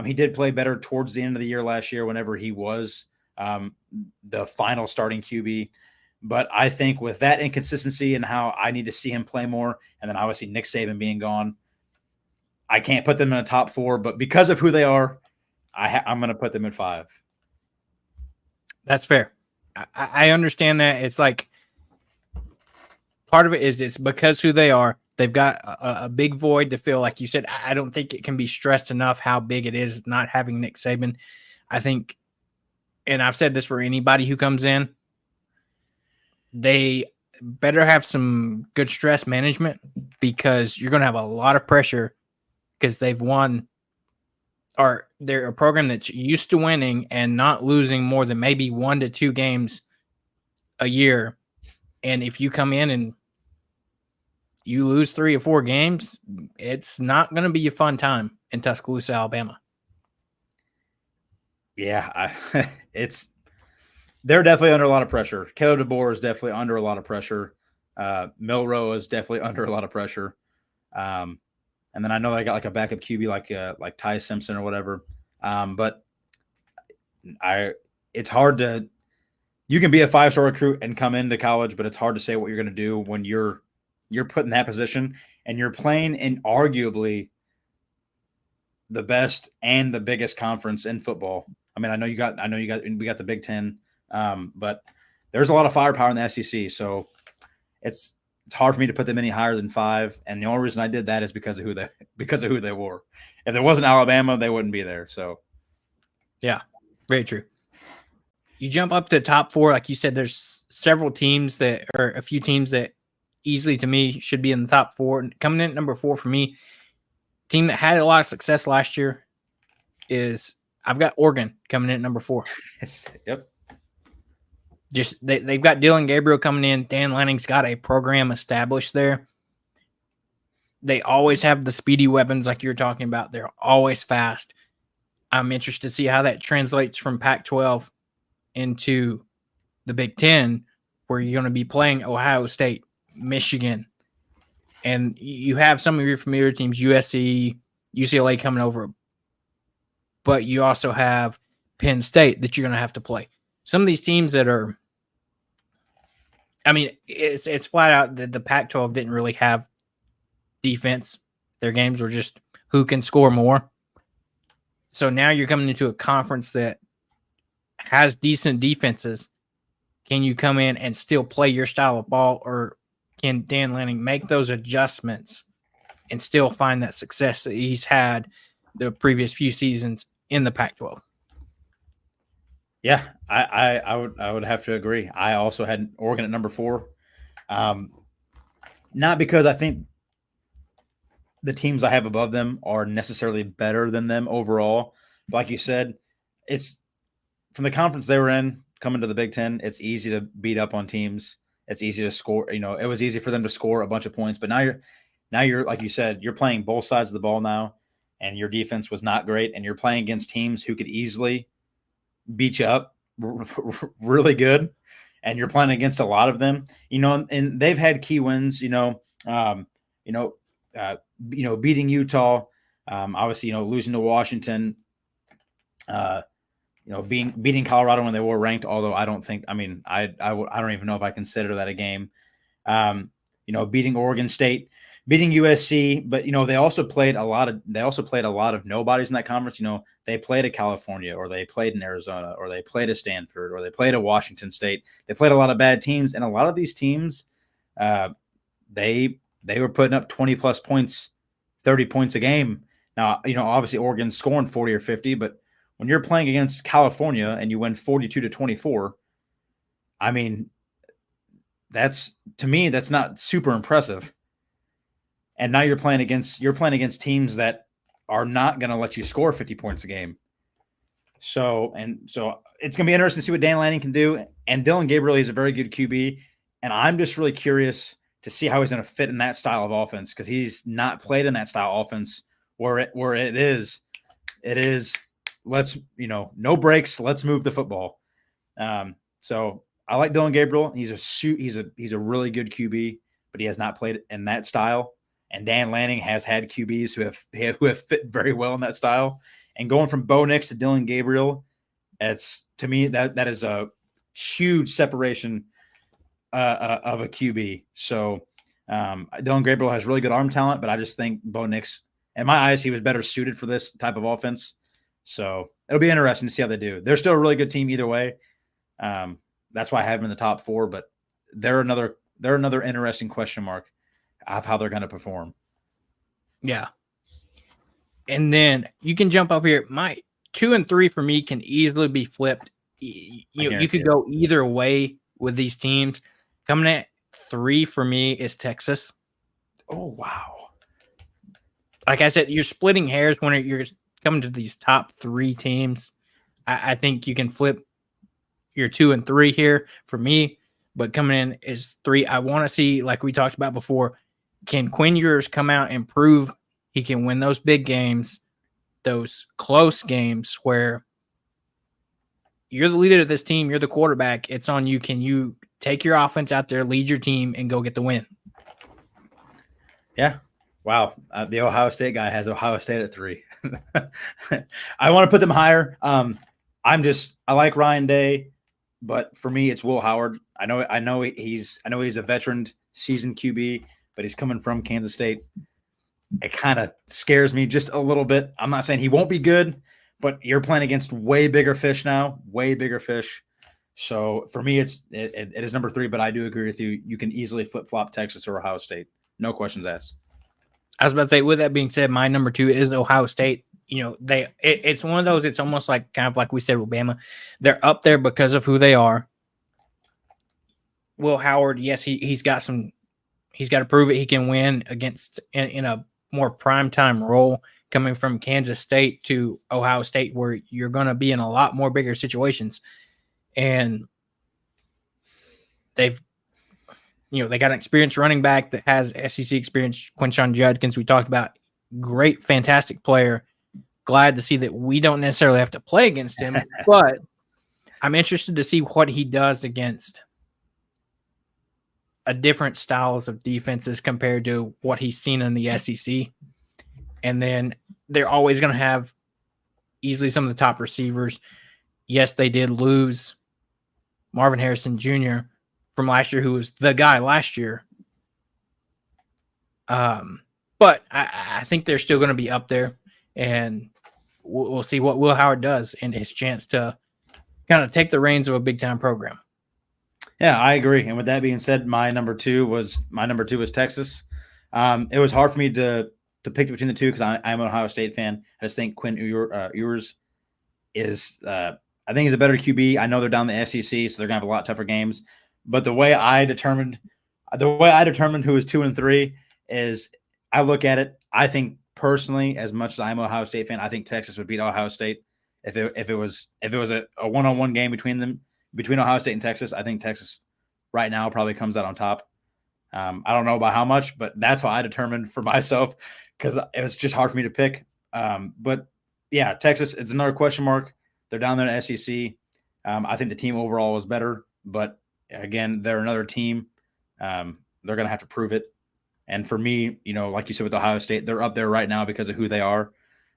He did play better towards the end of the year last year whenever he was the final starting QB. But I think with that inconsistency and how I need to see him play more, and then obviously Nick Saban being gone, I can't put them in the top 4. But because of who they are, I'm going to put them at 5. That's fair. I understand that. It's like part of it is it's because who they are. They've got a big void to fill. Like you said, I don't think it can be stressed enough how big it is not having Nick Saban. I think, and I've said this for anybody who comes in, they better have some good stress management because you're going to have a lot of pressure because they've won, or they're a program that's used to winning and not losing more than maybe 1 to 2 games a year. And if you come in and you lose 3 or 4 games, it's not going to be a fun time in Tuscaloosa, Alabama. Yeah, they're definitely under a lot of pressure. Caleb DeBoer is definitely under a lot of pressure. Milroe is definitely under a lot of pressure. And then I know they got like a backup QB like Ty Simpson or whatever. But it's hard to – you can be a 5-star recruit and come into college, but it's hard to say what you're going to do when you're put in that position and you're playing in arguably the best and the biggest conference in football. I mean, we got the Big Ten, but there's a lot of firepower in the SEC. So it's hard for me to put them any higher than 5. And the only reason I did that is because of who they were. If there wasn't Alabama, they wouldn't be there. So, yeah, very true. You jump up to the top 4, like you said. There's several teams that, or a few teams that, easily to me should be in the top 4. Coming in at number 4 for me, team that had a lot of success last year is I've got Oregon coming in at number 4. Yep. Just they've got Dylan Gabriel coming in. Dan Lanning's got a program established there. They always have the speedy weapons like you're talking about. They're always fast. I'm interested to see how that translates from Pac-12 into the Big Ten, where you're going to be playing Ohio State, Michigan, and you have some of your familiar teams, USC, UCLA coming over, but you also have Penn State that you're going to have to play. Some of these teams that are, I mean, it's flat out that the Pac-12 didn't really have defense. Their games were just who can score more. So now you're coming into a conference that has decent defenses. Can you come in and still play your style of ball, or can Dan Lanning make those adjustments and still find that success that he's had the previous few seasons in the Pac-12? Yeah, I would have to agree. I also had Oregon at number 4. Not because I think the teams I have above them are necessarily better than them overall. But like you said, it's from the conference they were in coming to the Big Ten. It's easy to beat up on teams. It's easy to score. It was easy for them to score a bunch of points. But now you're like you said, you're playing both sides of the ball now, and your defense was not great, and you're playing against teams who could easily beat you up really good, and you're playing against a lot of them. And they've had key wins. Beating Utah, obviously, losing to Washington, beating Colorado when they were ranked. Although I don't think, I don't even know if I consider that a game. Beating Oregon State, beating USC, but they also played a lot of nobodies in that conference. They played at California, or they played in Arizona, or they played at Stanford, or they played at Washington State. They played a lot of bad teams, and a lot of these teams, they were putting up 20 plus points, 30 points a game. Now, obviously Oregon's scoring 40 or 50, but when you're playing against California and you win 42-24, to me, that's not super impressive. And now you're playing against teams that are not going to let you score 50 points a game. So it's going to be interesting to see what Dan Lanning can do. And Dylan Gabriel is a very good QB. And I'm just really curious to see how he's going to fit in that style of offense, because he's not played in that style of offense where it is let's, no breaks, let's move the football. So I like Dylan Gabriel. He's a really good QB, but he has not played in that style. And Dan Lanning has had QBs who have fit very well in that style. And going from Bo Nix to Dylan Gabriel, it's, to me, that is a huge separation of a QB. So Dylan Gabriel has really good arm talent, but I just think Bo Nix, in my eyes, he was better suited for this type of offense. So it'll be interesting to see how they do. They're still a really good team either way. That's why I have them in the top 4, but they're another interesting question mark of how they're going to perform. Yeah. And then you can jump up here. My 2 and 3 for me can easily be flipped. You could go either way with these teams. Coming at 3 for me is Texas. Oh, wow. Like I said, you're splitting hairs when you're coming to these top 3 teams. I think you can flip your 2 and 3 here for me, but coming in is 3. I want to see, like we talked about before, can Quinn Ewers come out and prove he can win those big games, those close games where you're the leader of this team, you're the quarterback, it's on you. Can you take your offense out there, lead your team, and go get the win? Yeah. Wow. The Ohio State guy has Ohio State at 3. I want to put them higher. I like Ryan Day, but for me, it's Will Howard. I know he's a veteran, seasoned QB, but he's coming from Kansas State. It kind of scares me just a little bit. I'm not saying he won't be good, but you're playing against way bigger fish now, way bigger fish. So for me, it is number 3, but I do agree with you. You can easily flip-flop Texas or Ohio State. No questions asked. I was about to say, with that being said, my number 2 is Ohio State. It's one of those, it's almost like kind of like we said with Bama. They're up there because of who they are. Will Howard, yes, he's got to prove it. He can win against in a more primetime role coming from Kansas State to Ohio State, where you're going to be in a lot more bigger situations. And they got an experienced running back that has SEC experience, Quinshon Judkins, we talked about. Great, fantastic player. Glad to see that we don't necessarily have to play against him, but I'm interested to see what he does against a different styles of defenses compared to what he's seen in the SEC. And then they're always going to have easily some of the top receivers. Yes, they did lose Marvin Harrison Jr. from last year, who was the guy last year. But I think they're still going to be up there, and we'll see what Will Howard does and his chance to kind of take the reins of a big-time program. Yeah, I agree. And with that being said, my number two was Texas. It was hard for me to pick between the two because I'm an Ohio State fan. I just think Quinn Ewers is I think he's a better QB. I know they're down the SEC, so they're gonna have a lot tougher games. But the way I determined who was 2 and 3 is I look at it. I think personally, as much as I'm an Ohio State fan, I think Texas would beat Ohio State if it was a one-on-one game between Ohio State and Texas. I think Texas right now probably comes out on top. I don't know by how much, but that's how I determined for myself because it was just hard for me to pick. But yeah, Texas, it's another question mark. They're down there in SEC. I think the team overall was better, but again, they're another team. They're going to have to prove it. And for me, like you said with Ohio State, they're up there right now because of who they are.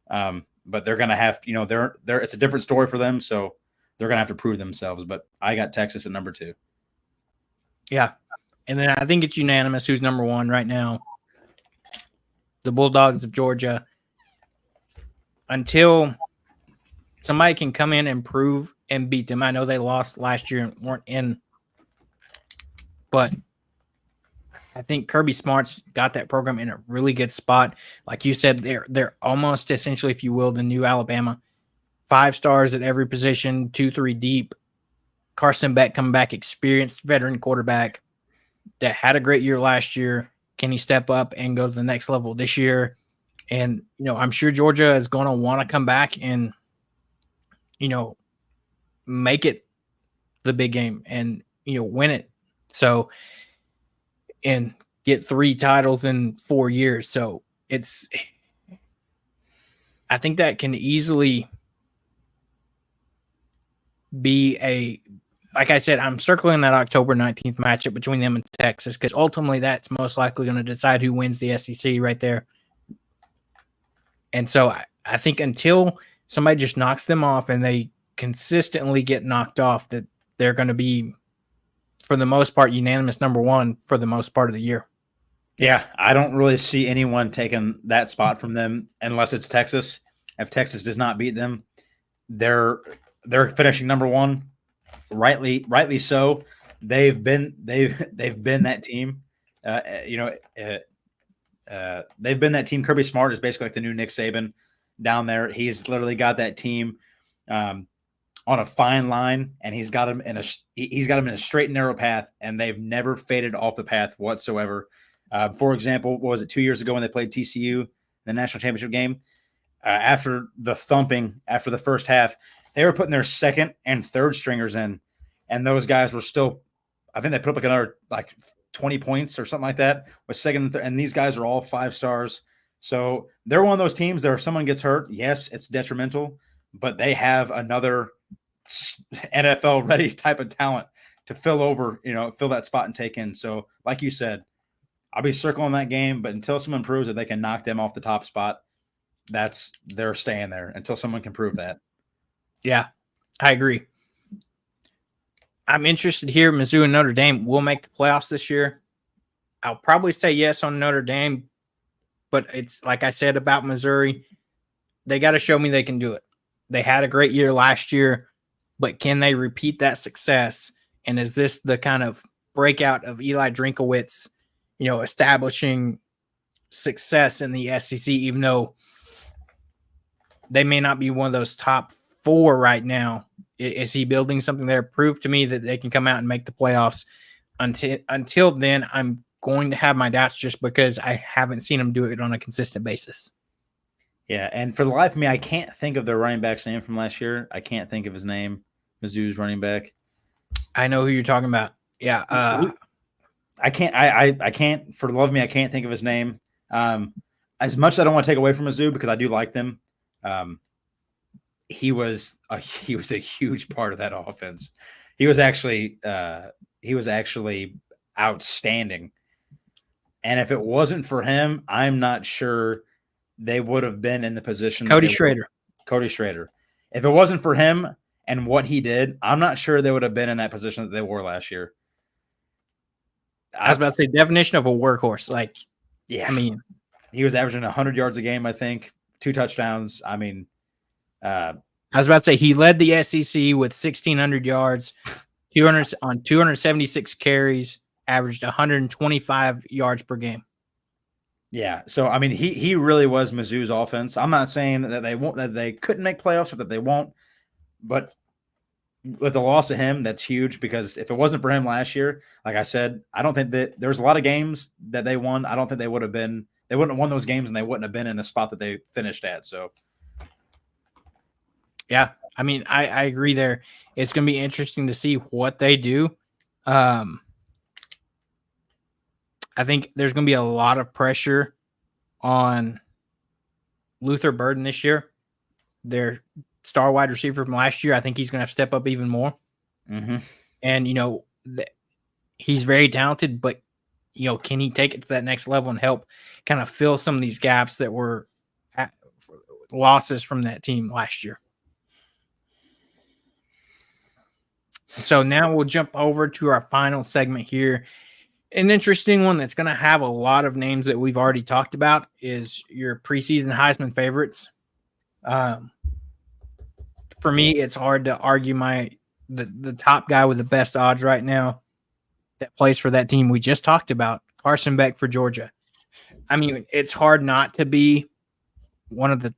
But they're going to have, it's a different story for them. So they're going to have to prove themselves. But I got Texas at number 2. Yeah. And then I think it's unanimous who's number 1 right now. The Bulldogs of Georgia. Until somebody can come in and prove and beat them. I know they lost last year and weren't in. But I think Kirby Smart's got that program in a really good spot. Like you said, they're almost essentially, if you will, the new Alabama. 5 stars at every position, 2-3 deep. Carson Beck coming back, experienced veteran quarterback that had a great year last year. Can he step up and go to the next level this year? And, I'm sure Georgia is going to want to come back and, make it the big game and, win it. So, and get 3 titles in 4 years. So I think that can easily be like I said, I'm circling that October 19th matchup between them and Texas because ultimately that's most likely going to decide who wins the SEC right there. And so I think until somebody just knocks them off and they consistently get knocked off, that they're going to be, for the most part, unanimous number one for the most part of the year. Yeah, I don't really see anyone taking that spot from them unless it's Texas. If Texas does not beat them, they're finishing number one. Rightly so. They've been that team. They've been that team. Kirby Smart is basically like the new Nick Saban down there. He's literally got that team on a fine line, and he's got them in a straight and narrow path, and they've never faded off the path whatsoever. For example, what was it 2 years ago when they played TCU in the national championship game? After the thumping, after the first half, they were putting their second and third stringers in, and those guys were still, I think they put up like another 20 points or something like that with second and third, and these guys are all 5 stars. So they're one of those teams that if someone gets hurt, yes, it's detrimental, but they have another NFL ready type of talent to fill that spot and take in. So like you said, I'll be circling that game, but until someone proves that they can knock them off the top spot, they're staying there until someone can prove that. Yeah, I agree. I'm interested here. Mizzou and Notre Dame will make the playoffs this year. I'll probably say yes on Notre Dame, but it's like I said about Missouri, they got to show me they can do it. They had a great year last year, but can they repeat that success? And is this the kind of breakout of Eli Drinkowitz, establishing success in the SEC, even though they may not be one of those top 4 right now? Is he building something there? Prove to me that they can come out and make the playoffs. Until then, I'm going to have my doubts just because I haven't seen him do it on a consistent basis. Yeah, and for the life of me, I can't think of their running back's name from last year. I can't think of his name, Mizzou's running back. I know who you're talking about. Yeah. I can't, for the love of me, I can't think of his name. As much as I don't want to take away from Mizzou because I do like them, he was a huge part of that offense. He was actually outstanding. And if it wasn't for him, I'm not sure they would have been in the position. Cody Schrader. If it wasn't for him and what he did, I'm not sure they would have been in that position that they were last year. I was about to say definition of a workhorse. Yeah. I mean, he was averaging 100 yards a game, I think, 2 touchdowns. I mean, I was about to say he led the SEC with 1,600 yards, 276 carries, averaged 125 yards per game. Yeah, so I mean, he really was Mizzou's offense. I'm not saying that they couldn't make playoffs or that they won't, but with the loss of him, that's huge because if it wasn't for him last year, like I said, I don't think that there's a lot of games that they won. I don't think they wouldn't have won those games and they wouldn't have been in the spot that they finished at. So, yeah, I mean, I agree there. It's going to be interesting to see what they do. I think there's going to be a lot of pressure on Luther Burden this year. Their star wide receiver from last year, I think he's going to have to step up even more. Mm-hmm. And, he's very talented, but, can he take it to that next level and help kind of fill some of these gaps that were losses from that team last year? So now we'll jump over to our final segment here. An interesting one that's going to have a lot of names that we've already talked about is your preseason Heisman favorites. For me, it's hard to argue the top guy with the best odds right now that plays for that team we just talked about, Carson Beck for Georgia. I mean, it's hard not to be one of the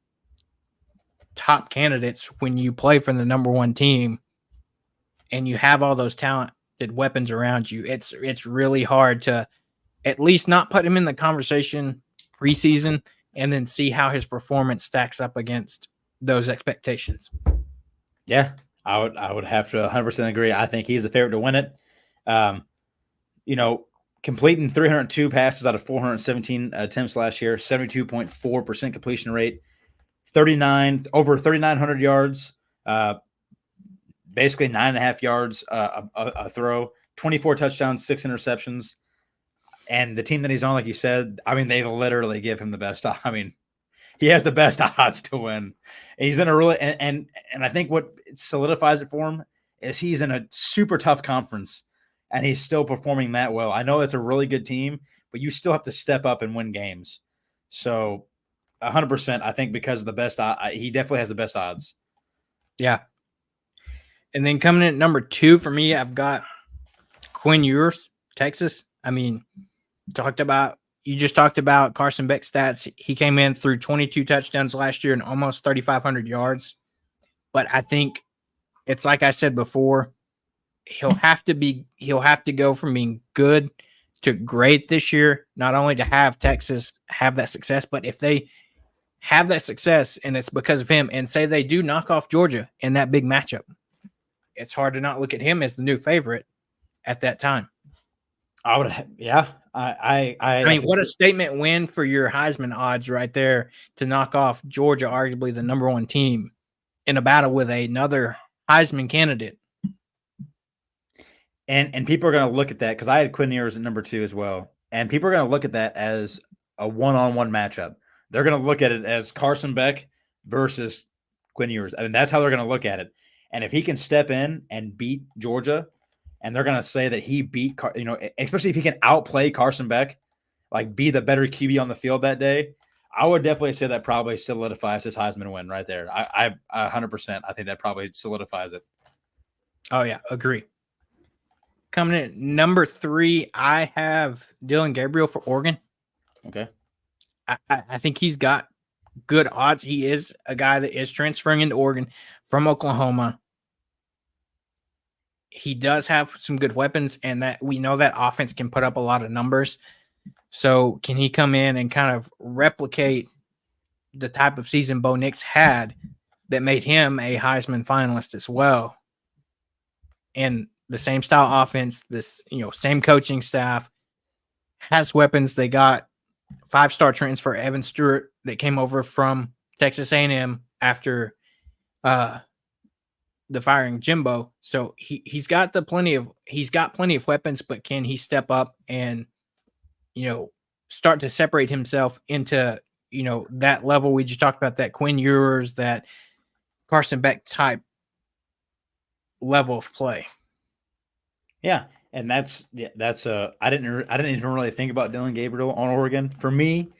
top candidates when you play for the number one team and you have all those talented weapons around you. It's really hard to at least not put him in the conversation preseason and then see how his performance stacks up against those expectations. Yeah, I would have to 100% agree. I think he's the favorite to win it. completing 302 passes out of 417 attempts last year, 72.4% completion rate, over 3,900 yards, basically 9.5 yards a throw, 24 touchdowns, 6 interceptions. And the team that he's on, like you said, I mean, they literally give him the best. I mean, he has the best odds to win. He's in a really and I think what solidifies it for him is he's in a super tough conference and he's still performing that well. I know it's a really good team, but you still have to step up and win games. So 100%, I think because of the best, he definitely has the best odds. Yeah. And then coming in at number 2 for me, I've got Quinn Ewers, Texas. I mean, you just talked about Carson Beck's stats. He came in through 22 touchdowns last year and almost 3,500 yards. But I think it's like I said before, he'll have to go from being good to great this year, not only to have Texas have that success, but if they have that success and it's because of him, and say they do knock off Georgia in that big matchup, it's hard to not look at him as the new favorite at that time. I would, yeah. I mean, what a statement win for your Heisman odds right there to knock off Georgia, arguably the number 1 team, in a battle with another Heisman candidate. And people are going to look at that because I had Quinn Ewers at number 2 as well. And people are going to look at that as a one-on-one matchup. They're going to look at it as Carson Beck versus Quinn Ewers. I mean, that's how they're going to look at it. And if he can step in and beat Georgia, and they're going to say that he beat, especially if he can outplay Carson Beck, like be the better QB on the field that day, I would definitely say that probably solidifies his Heisman win right there. I 100%. I think that probably solidifies it. Oh, yeah. Agree. Coming in at number 3, I have Dylan Gabriel for Oregon. Okay. I think he's got good odds. He is a guy that is transferring into Oregon from Oklahoma. He does have some good weapons, and that we know that offense can put up a lot of numbers. So can he come in and kind of replicate the type of season Bo Nix had that made him a Heisman finalist as well? And the same style offense, this, same coaching staff, has weapons. They got 5-star transfer Evan Stewart that came over from Texas A&M after the firing Jimbo. So he's got plenty of weapons, but can he step up and start to separate himself into that level we just talked about, that Quinn Ewers, that Carson Beck type level of play? Yeah, and that's I didn't even really think about Dylan Gabriel on Oregon. For me,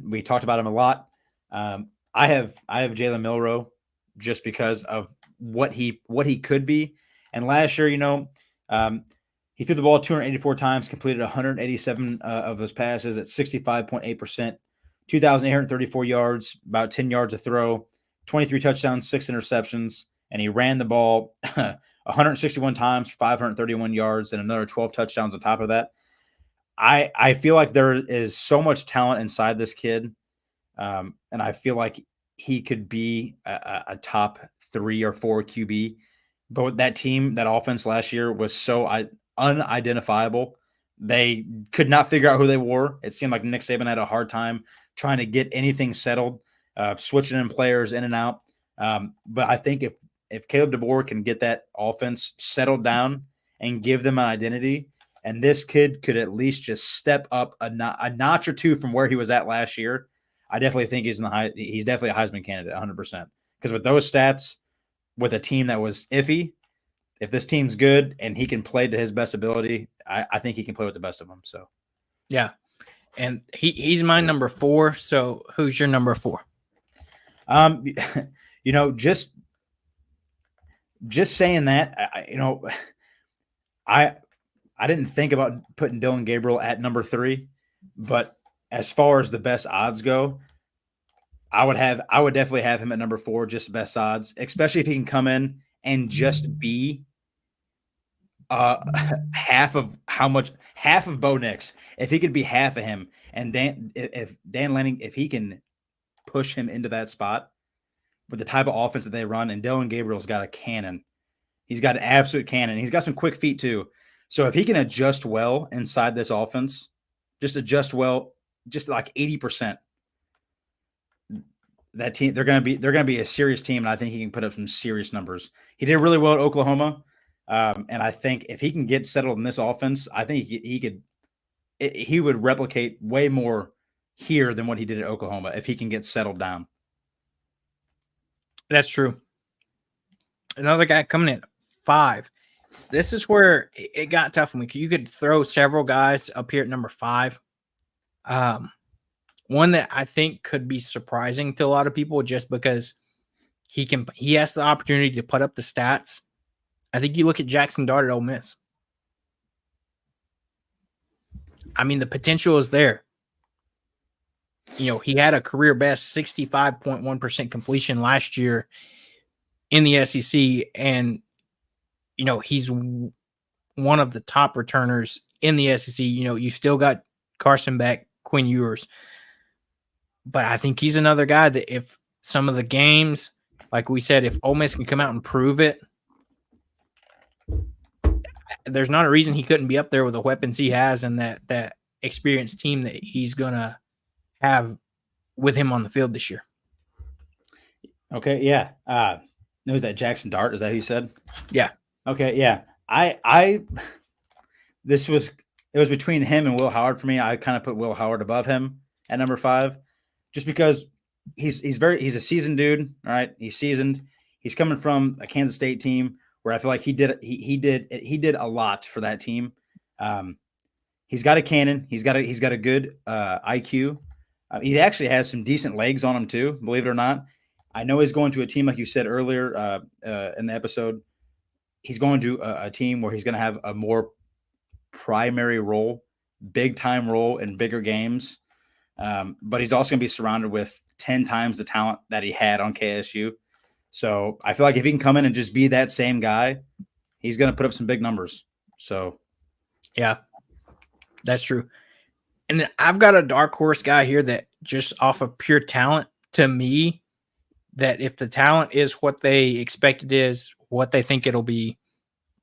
we talked about him a lot. I have Jalen Milroe just because of what he could be. And last year, he threw the ball 284 times, completed 187 of those passes at 65.8%, 2,834 yards, about 10 yards a throw, 23 touchdowns, 6 interceptions, and he ran the ball 161 times, 531 yards, and another 12 touchdowns on top of that. I feel like there is so much talent inside this kid, and I feel like he could be a top 3 or 4 QB. But that team, that offense last year was so unidentifiable. They could not figure out who they were. It seemed like Nick Saban had a hard time trying to get anything settled, switching in players in and out. But I think if Caleb DeBoer can get that offense settled down and give them an identity, and this kid could at least just step up a notch or two from where he was at last year, I definitely think he's definitely a Heisman candidate, 100%. Because with those stats, with a team that was iffy, if this team's good and he can play to his best ability, I think he can play with the best of them. So, yeah, and he's my number 4. So, who's your number 4? Just saying that, I didn't think about putting Dylan Gabriel at number 3, but as far as the best odds go, I would definitely have him at number 4, just best odds, especially if he can come in and just be half of Bo Nix. If he could be half of him, and if Dan Lanning, if he can push him into that spot with the type of offense that they run, and Dylan Gabriel's got a cannon. He's got an absolute cannon. He's got some quick feet too. So if he can adjust well inside this offense, just adjust well, just like 80%, that team they're gonna be a serious team, and I think he can put up some serious numbers. He did really well at Oklahoma, and I think if he can get settled in this offense, I think he would replicate way more here than what he did at Oklahoma if he can get settled down. That's true. Another guy coming in 5. This is where it got tough for me. You could throw several guys up here at number 5. One that I think could be surprising to a lot of people just because he has the opportunity to put up the stats. I think you look at Jackson Dart at Ole Miss. I mean, the potential is there. He had a career best 65.1% completion last year in the SEC, and he's one of the top returners in the SEC. You still got Carson Beck, Quinn Ewers, but I think he's another guy that if some of the games, like we said, if Ole Miss can come out and prove it, there's not a reason he couldn't be up there with the weapons he has and that experienced team that he's gonna have with him on the field this year. Okay, yeah. Was that Jackson Dart? Is that who you said? Yeah. Okay, yeah. It was between him and Will Howard for me. I kind of put Will Howard above him at number 5, just because he's a seasoned dude. All right, he's seasoned. He's coming from a Kansas State team where I feel like he did a lot for that team. He's got a cannon. He's got a good IQ. He actually has some decent legs on him too, believe it or not. I know he's going to a team, like you said earlier in the episode. He's going to a team where he's going to have a more primary role, big time role in bigger games. But he's also going to be surrounded with 10 times the talent that he had on KSU. So I feel like if he can come in and just be that same guy, he's going to put up some big numbers. So, yeah, that's true. And then I've got a dark horse guy here that just off of pure talent to me, that if the talent is what they expect it is, what they think it'll be,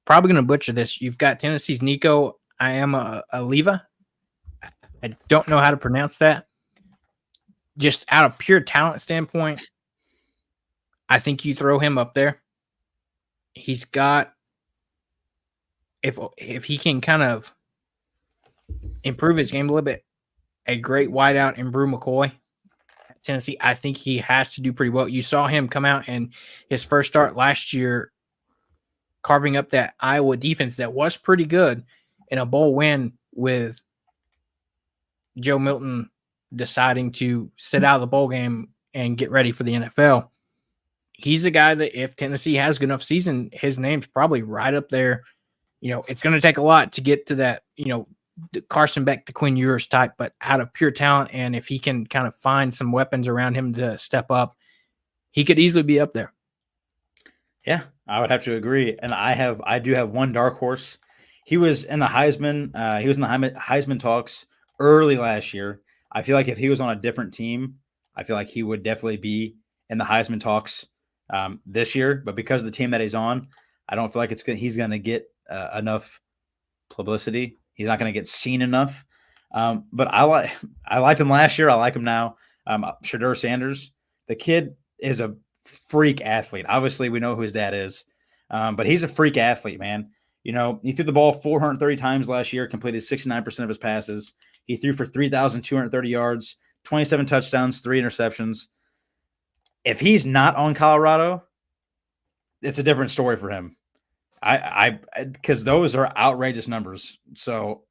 probably going to butcher this. You've got Tennessee's Nico Iamaleava. I don't know how to pronounce that. Just out of pure talent standpoint, I think you throw him up there. He's got, if he can kind of improve his game a little bit, a great wideout in Brew McCoy at Tennessee. I think he has to do pretty well. You saw him come out and his first start last year carving up that Iowa defense that was pretty good in a bowl win with Joe Milton deciding to sit out of the bowl game and get ready for the NFL. He's a guy that if Tennessee has a good enough season, his name's probably right up there. It's going to take a lot to get to that, Carson Beck, the Quinn Ewers type, but out of pure talent. And if he can kind of find some weapons around him to step up, he could easily be up there. Yeah, I would have to agree. And I do have one dark horse. He was in the Heisman. He was in the Heisman talks early last year. I feel like if he was on a different team, I feel like he would definitely be in the Heisman talks this year. But because of the team that he's on, I don't feel like he's going to get enough publicity. He's not going to get seen enough. But I liked him last year. I like him now. Shedeur Sanders, the kid is a freak athlete. Obviously, we know who his dad is, but he's a freak athlete, man. He threw the ball 430 times last year, completed 69% of his passes. He threw for 3,230 yards, 27 touchdowns, 3 interceptions. If he's not on Colorado, it's a different story for him. Because those are outrageous numbers. So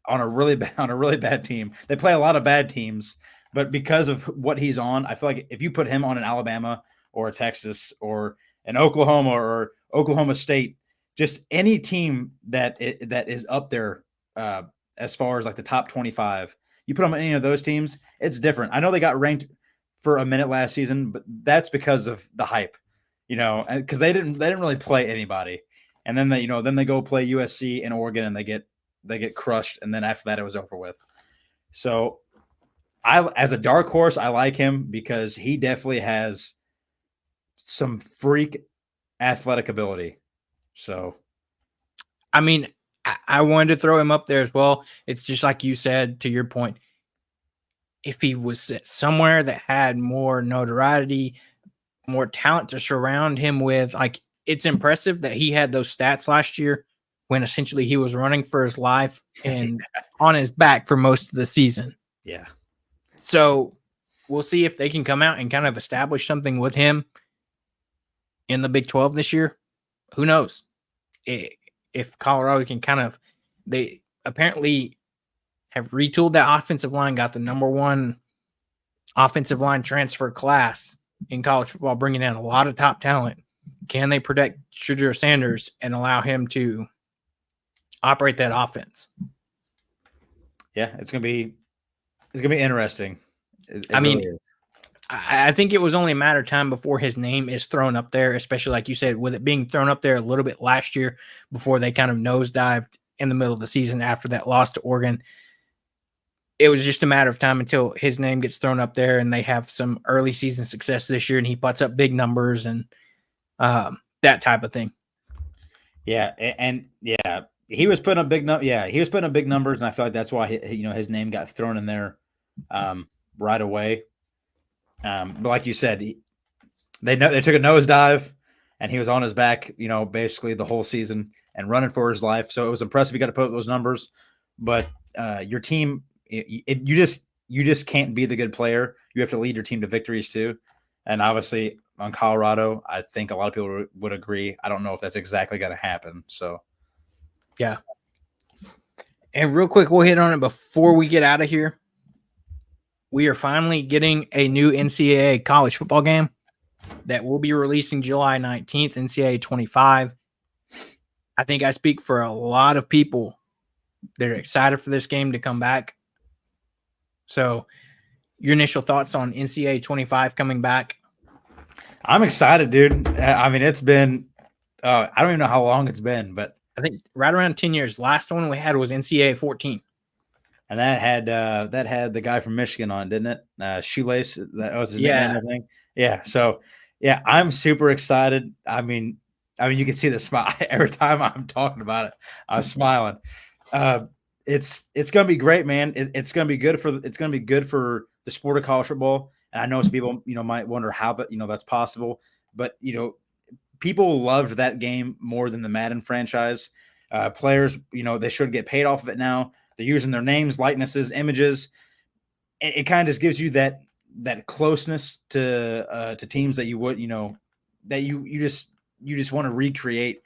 on a really bad team, they play a lot of bad teams, but because of what he's on, I feel like if you put him on an Alabama or a Texas or an Oklahoma or Oklahoma State, just any team that is up there as far as like the top 25, you put them on any of those teams, it's different. I know they got ranked for a minute last season, but that's because of the hype, because they didn't really play anybody. And then they go play USC and Oregon and they get crushed. And then after that, it was over with. So as a dark horse, I like him because he definitely has some freak athletic ability. So, I mean, I wanted to throw him up there as well. It's just like you said, to your point, if he was somewhere that had more notoriety, more talent to surround him with, like, it's impressive that he had those stats last year when essentially he was running for his life and on his back for most of the season. Yeah. So we'll see if they can come out and kind of establish something with him in the Big 12 this year. Who knows? If Colorado can kind of, they apparently have retooled that offensive line, got the number one offensive line transfer class in college football, bringing in a lot of top talent. Can they protect Shedeur Sanders and allow him to operate that offense? Yeah, it's gonna be interesting. I mean, I think it was only a matter of time before his name is thrown up there, especially like you said, with it being thrown up there a little bit last year before they kind of nosedived in the middle of the season after that loss to Oregon. It was just a matter of time until his name gets thrown up there and they have some early season success this year and he puts up big numbers and that type of thing. Yeah, and yeah, he was putting up big he was putting up big numbers, and I feel like that's why his name got thrown in there right away. But like you said, they took a nosedive, and he was on his back, basically the whole season and running for his life. So it was impressive. You got to put up those numbers, but your team, you just can't be the good player. You have to lead your team to victories too. And obviously on Colorado, I think a lot of people would agree. I don't know if that's exactly going to happen. So, yeah. And real quick, we'll hit on it before we get out of here. We are finally getting a new NCAA college football game that will be releasing July 19th, NCAA 25. I think I speak for a lot of people that are excited for this game to come back. So, your initial thoughts on NCAA 25 coming back? I'm excited, dude. I mean, it's been I don't even know how long it's been, but I think right around 10 years. Last one we had was NCAA 14. And that had the guy from Michigan on, didn't it? Shoelace, that was his name, I think. Yeah. So yeah, I'm super excited. I mean, you can see the smile every time I'm talking about it. I'm smiling. It's gonna be great, man. It's gonna be good for the sport of college football. And I know some people, might wonder how, but that's possible. But people loved that game more than the Madden franchise. Players, they should get paid off of it now. They're using their names, likenesses, images. It kind of just gives you that closeness to teams that you would, that you just want to recreate.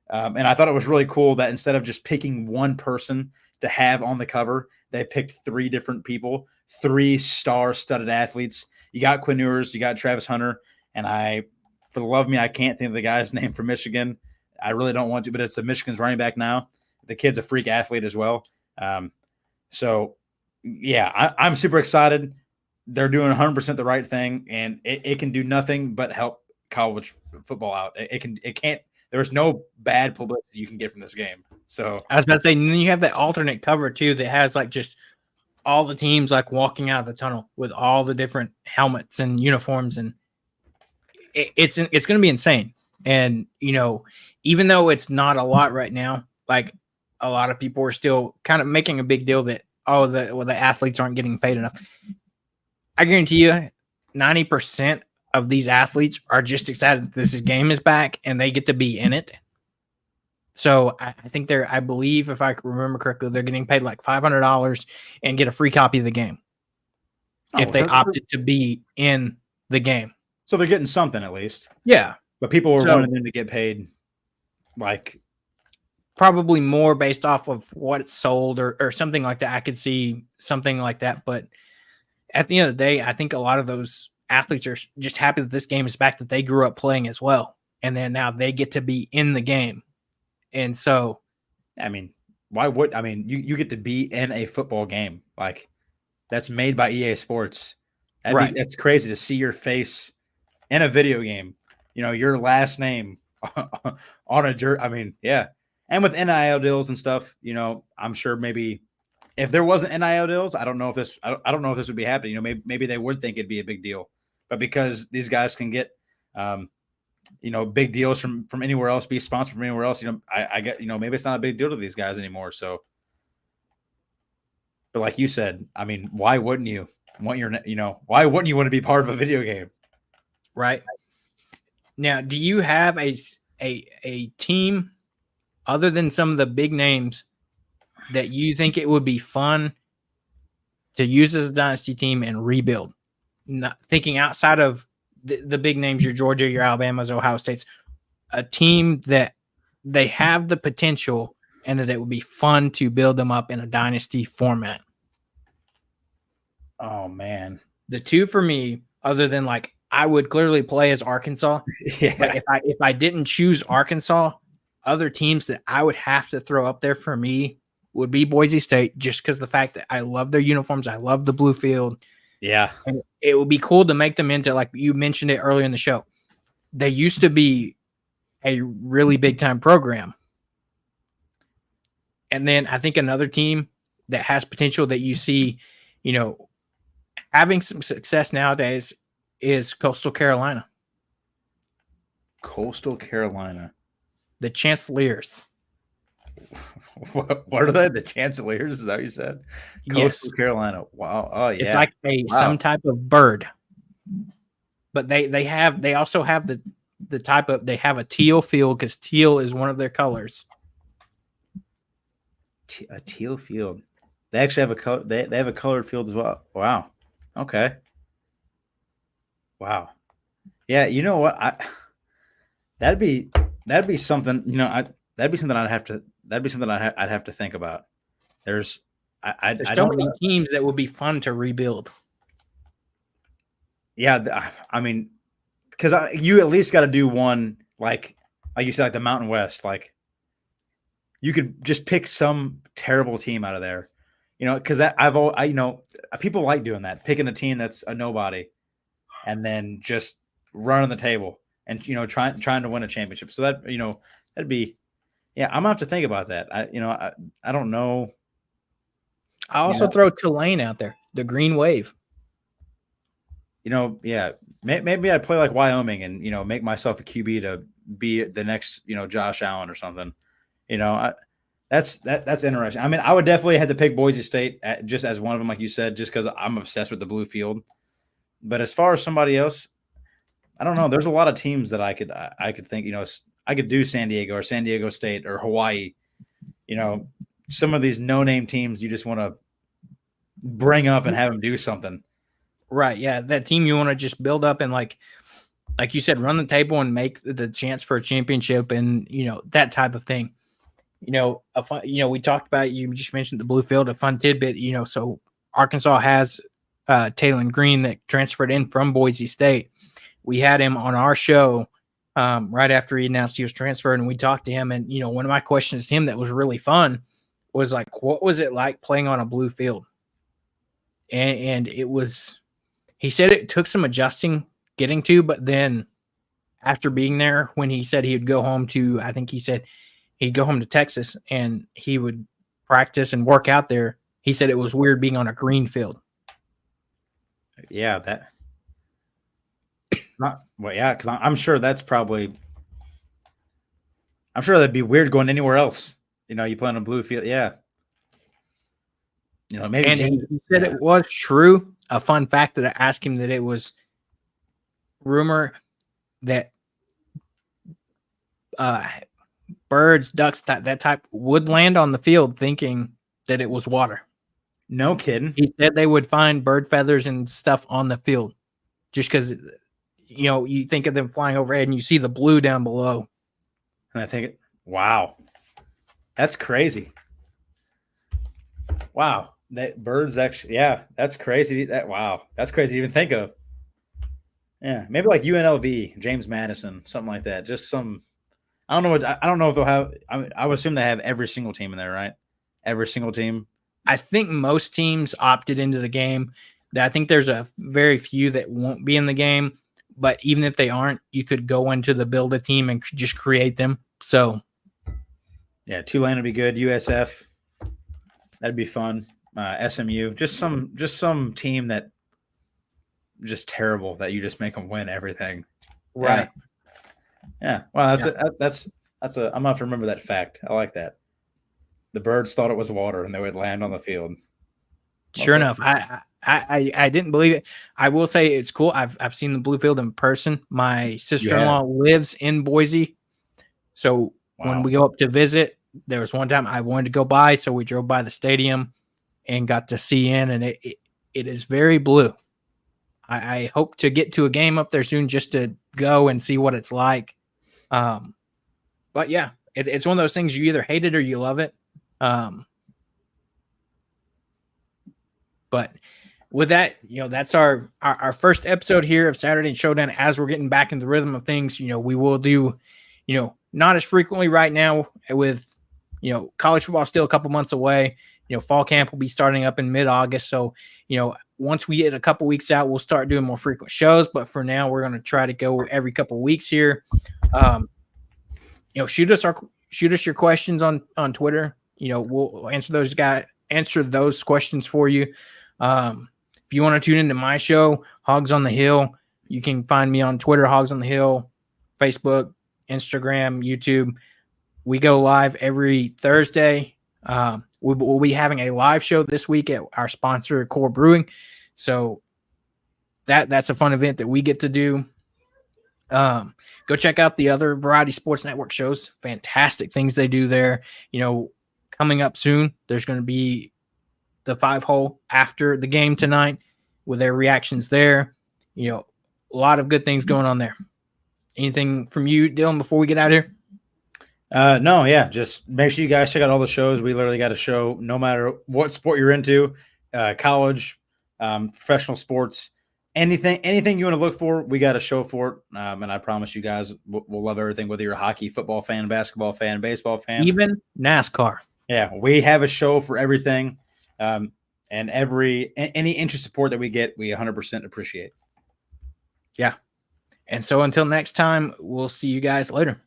And I thought it was really cool that instead of just picking one person to have on the cover, they picked 3 different people, 3 star-studded athletes. You got Quinn Ewers, you got Travis Hunter, and for the love of me, I can't think of the guy's name from Michigan. I really don't want to, but it's the Michigan's running back now. The kid's a freak athlete as well. So yeah, I'm super excited. They're doing 100% the right thing, and it can do nothing but help college football out. It can't. There's no bad publicity you can get from this game. So I was about to say, and then you have that alternate cover too that has like just all the teams like walking out of the tunnel with all the different helmets and uniforms, and it's going to be insane. And even though it's not a lot right now, like a lot of people are still kind of making a big deal that the athletes aren't getting paid enough. I guarantee you, 90% of these athletes are just excited that this game is back and they get to be in it. So I think I believe, if I remember correctly, they're getting paid like $500 and get a free copy of the game if they opted to be in the game. So they're getting something at least. Yeah. But people were wanting them to get paid like probably more based off of what it's sold or something like that. I could see something like that. But at the end of the day, I think a lot of those athletes are just happy that this game is back, that they grew up playing as well. And then now they get to be in the game. And so, I mean, you get to be in a football game. Like, that's made by EA Sports. Right. That's crazy to see your face in a video game. Your last name on a jersey. I mean, yeah. And with NIL deals and stuff, I'm sure maybe if there wasn't NIL deals, I don't know if this would be happening. Maybe they would think it'd be a big deal, but because these guys can get big deals from anywhere else, be sponsored from anywhere else. I get, maybe it's not a big deal to these guys anymore. So, but like you said, I mean, why wouldn't you want why wouldn't you want to be part of a video game? Right. Now, do you have a team other than some of the big names that you think it would be fun to use as a dynasty team and rebuild? Not thinking outside of the big names, your Georgia, your Alabamas, Ohio States, a team that they have the potential and that it would be fun to build them up in a dynasty format. Oh man. The two for me, other than like I would clearly play as Arkansas. Yeah. But if I didn't choose Arkansas, other teams that I would have to throw up there for me would be Boise State, just because the fact that I love their uniforms, I love the blue field. Yeah. And it would be cool to make them into, like you mentioned it earlier in the show, they used to be a really big time program. And then I think another team that has potential that you see, having some success nowadays is Coastal Carolina. Coastal Carolina. The Chancellors. What are they? The Chancellors? Is that what you said? Coastal Carolina. Wow. Oh yeah. It's like some type of bird. But they also have the type of, they have a teal field because teal is one of their colors. A teal field. They actually have a color. They have a colored field as well. Wow. Okay. Wow. Yeah. You know what? That'd be something. That'd be something I'd have to think about. There's so many teams that would be fun to rebuild. Yeah, I mean, because you at least got to do one like you said, like the Mountain West. Like you could just pick some terrible team out of there, because people like doing that, picking a team that's a nobody, and then just running the table and trying to win a championship. So that that'd be. Yeah, I'm gonna have to think about that. I don't know. I also throw Tulane out there, the Green Wave. Yeah, maybe I'd play like Wyoming and make myself a QB to be the next Josh Allen or something. That's interesting. I mean, I would definitely have to pick Boise State just as one of them, like you said, just because I'm obsessed with the blue field. But as far as somebody else, I don't know. There's a lot of teams that I could think. I could do San Diego or San Diego State or Hawaii. Some of these no-name teams you just want to bring up and have them do something. Right. Yeah. That team you want to just build up and like you said, run the table and make the chance for a championship and, that type of thing. We talked about, you just mentioned the blue field, a fun tidbit, so Arkansas has Taylor Green that transferred in from Boise State. We had him on our show right after he announced he was transferred, and we talked to him. And one of my questions to him that was really fun was like, what was it like playing on a blue field? And it was, he said it took some adjusting getting to, but then after being there, when he said he would go home to, I think he said he'd go home to Texas and he would practice and work out there. He said it was weird being on a green field. Yeah, because I'm sure that's probably. I'm sure that'd be weird going anywhere else. You play on a blue field, yeah. Maybe. And he said it was true. A fun fact that I asked him that it was rumor that birds, ducks, that type would land on the field thinking that it was water. No kidding. He said they would find bird feathers and stuff on the field just because. You think of them flying overhead and you see the blue down below. And I think, wow, that's crazy. Wow. That birds actually, yeah, that's crazy. That's crazy to even think of. Yeah. Maybe like UNLV, James Madison, something like that. Just some, I don't know if they'll have, I would assume they have every single team in there, right? Every single team. I think most teams opted into the game. I think there's a very few that won't be in the game. But even if they aren't, you could go into the build a team and just create them. So, yeah, Tulane would be good. USF, that'd be fun. SMU, just some team that just terrible that you just make them win everything. Right. Yeah. Well, that's I'm gonna have to remember that fact. I like that. The birds thought it was water and they would land on the field. Sure Okay. enough, I didn't believe it. I will say it's cool. I've seen the blue field in person. My You have. sister-in-law lives in Boise, so when Wow. we go up to visit, there was one time I wanted to go by, so we drove by the stadium and got to see in, and it is very blue. I hope to get to a game up there soon just to go and see what it's like. But yeah, it's one of those things you either hate it or you love it. But with that, that's our first episode here of Saturday Showdown. As we're getting back in the rhythm of things, we will do, not as frequently right now with, college football still a couple months away. Fall camp will be starting up in mid-August. So, once we get a couple weeks out, we'll start doing more frequent shows. But for now, we're going to try to go every couple weeks here. Shoot us your questions on Twitter. We'll answer those questions for you. If you want to tune into my show, Hogs on the Hill, you can find me on Twitter, Hogs on the Hill, Facebook, Instagram, YouTube. We go live every Thursday. We'll be having a live show this week at our sponsor, Core Brewing. So that's a fun event that we get to do. Go check out the other Variety Sports Network shows. Fantastic things they do there. Coming up soon, there's going to be the 5-hole after the game tonight with their reactions there. A lot of good things going on there. Anything from you, Dylan, before we get out of here? No, yeah. Just make sure you guys check out all the shows. We literally got a show no matter what sport you're into, college, professional sports, anything you want to look for, we got a show for it. And I promise you guys we'll love everything, whether you're a hockey, football fan, basketball fan, baseball fan, even NASCAR. Yeah, we have a show for everything. And any interest support that we get, we 100% appreciate. Yeah. And so until next time, we'll see you guys later.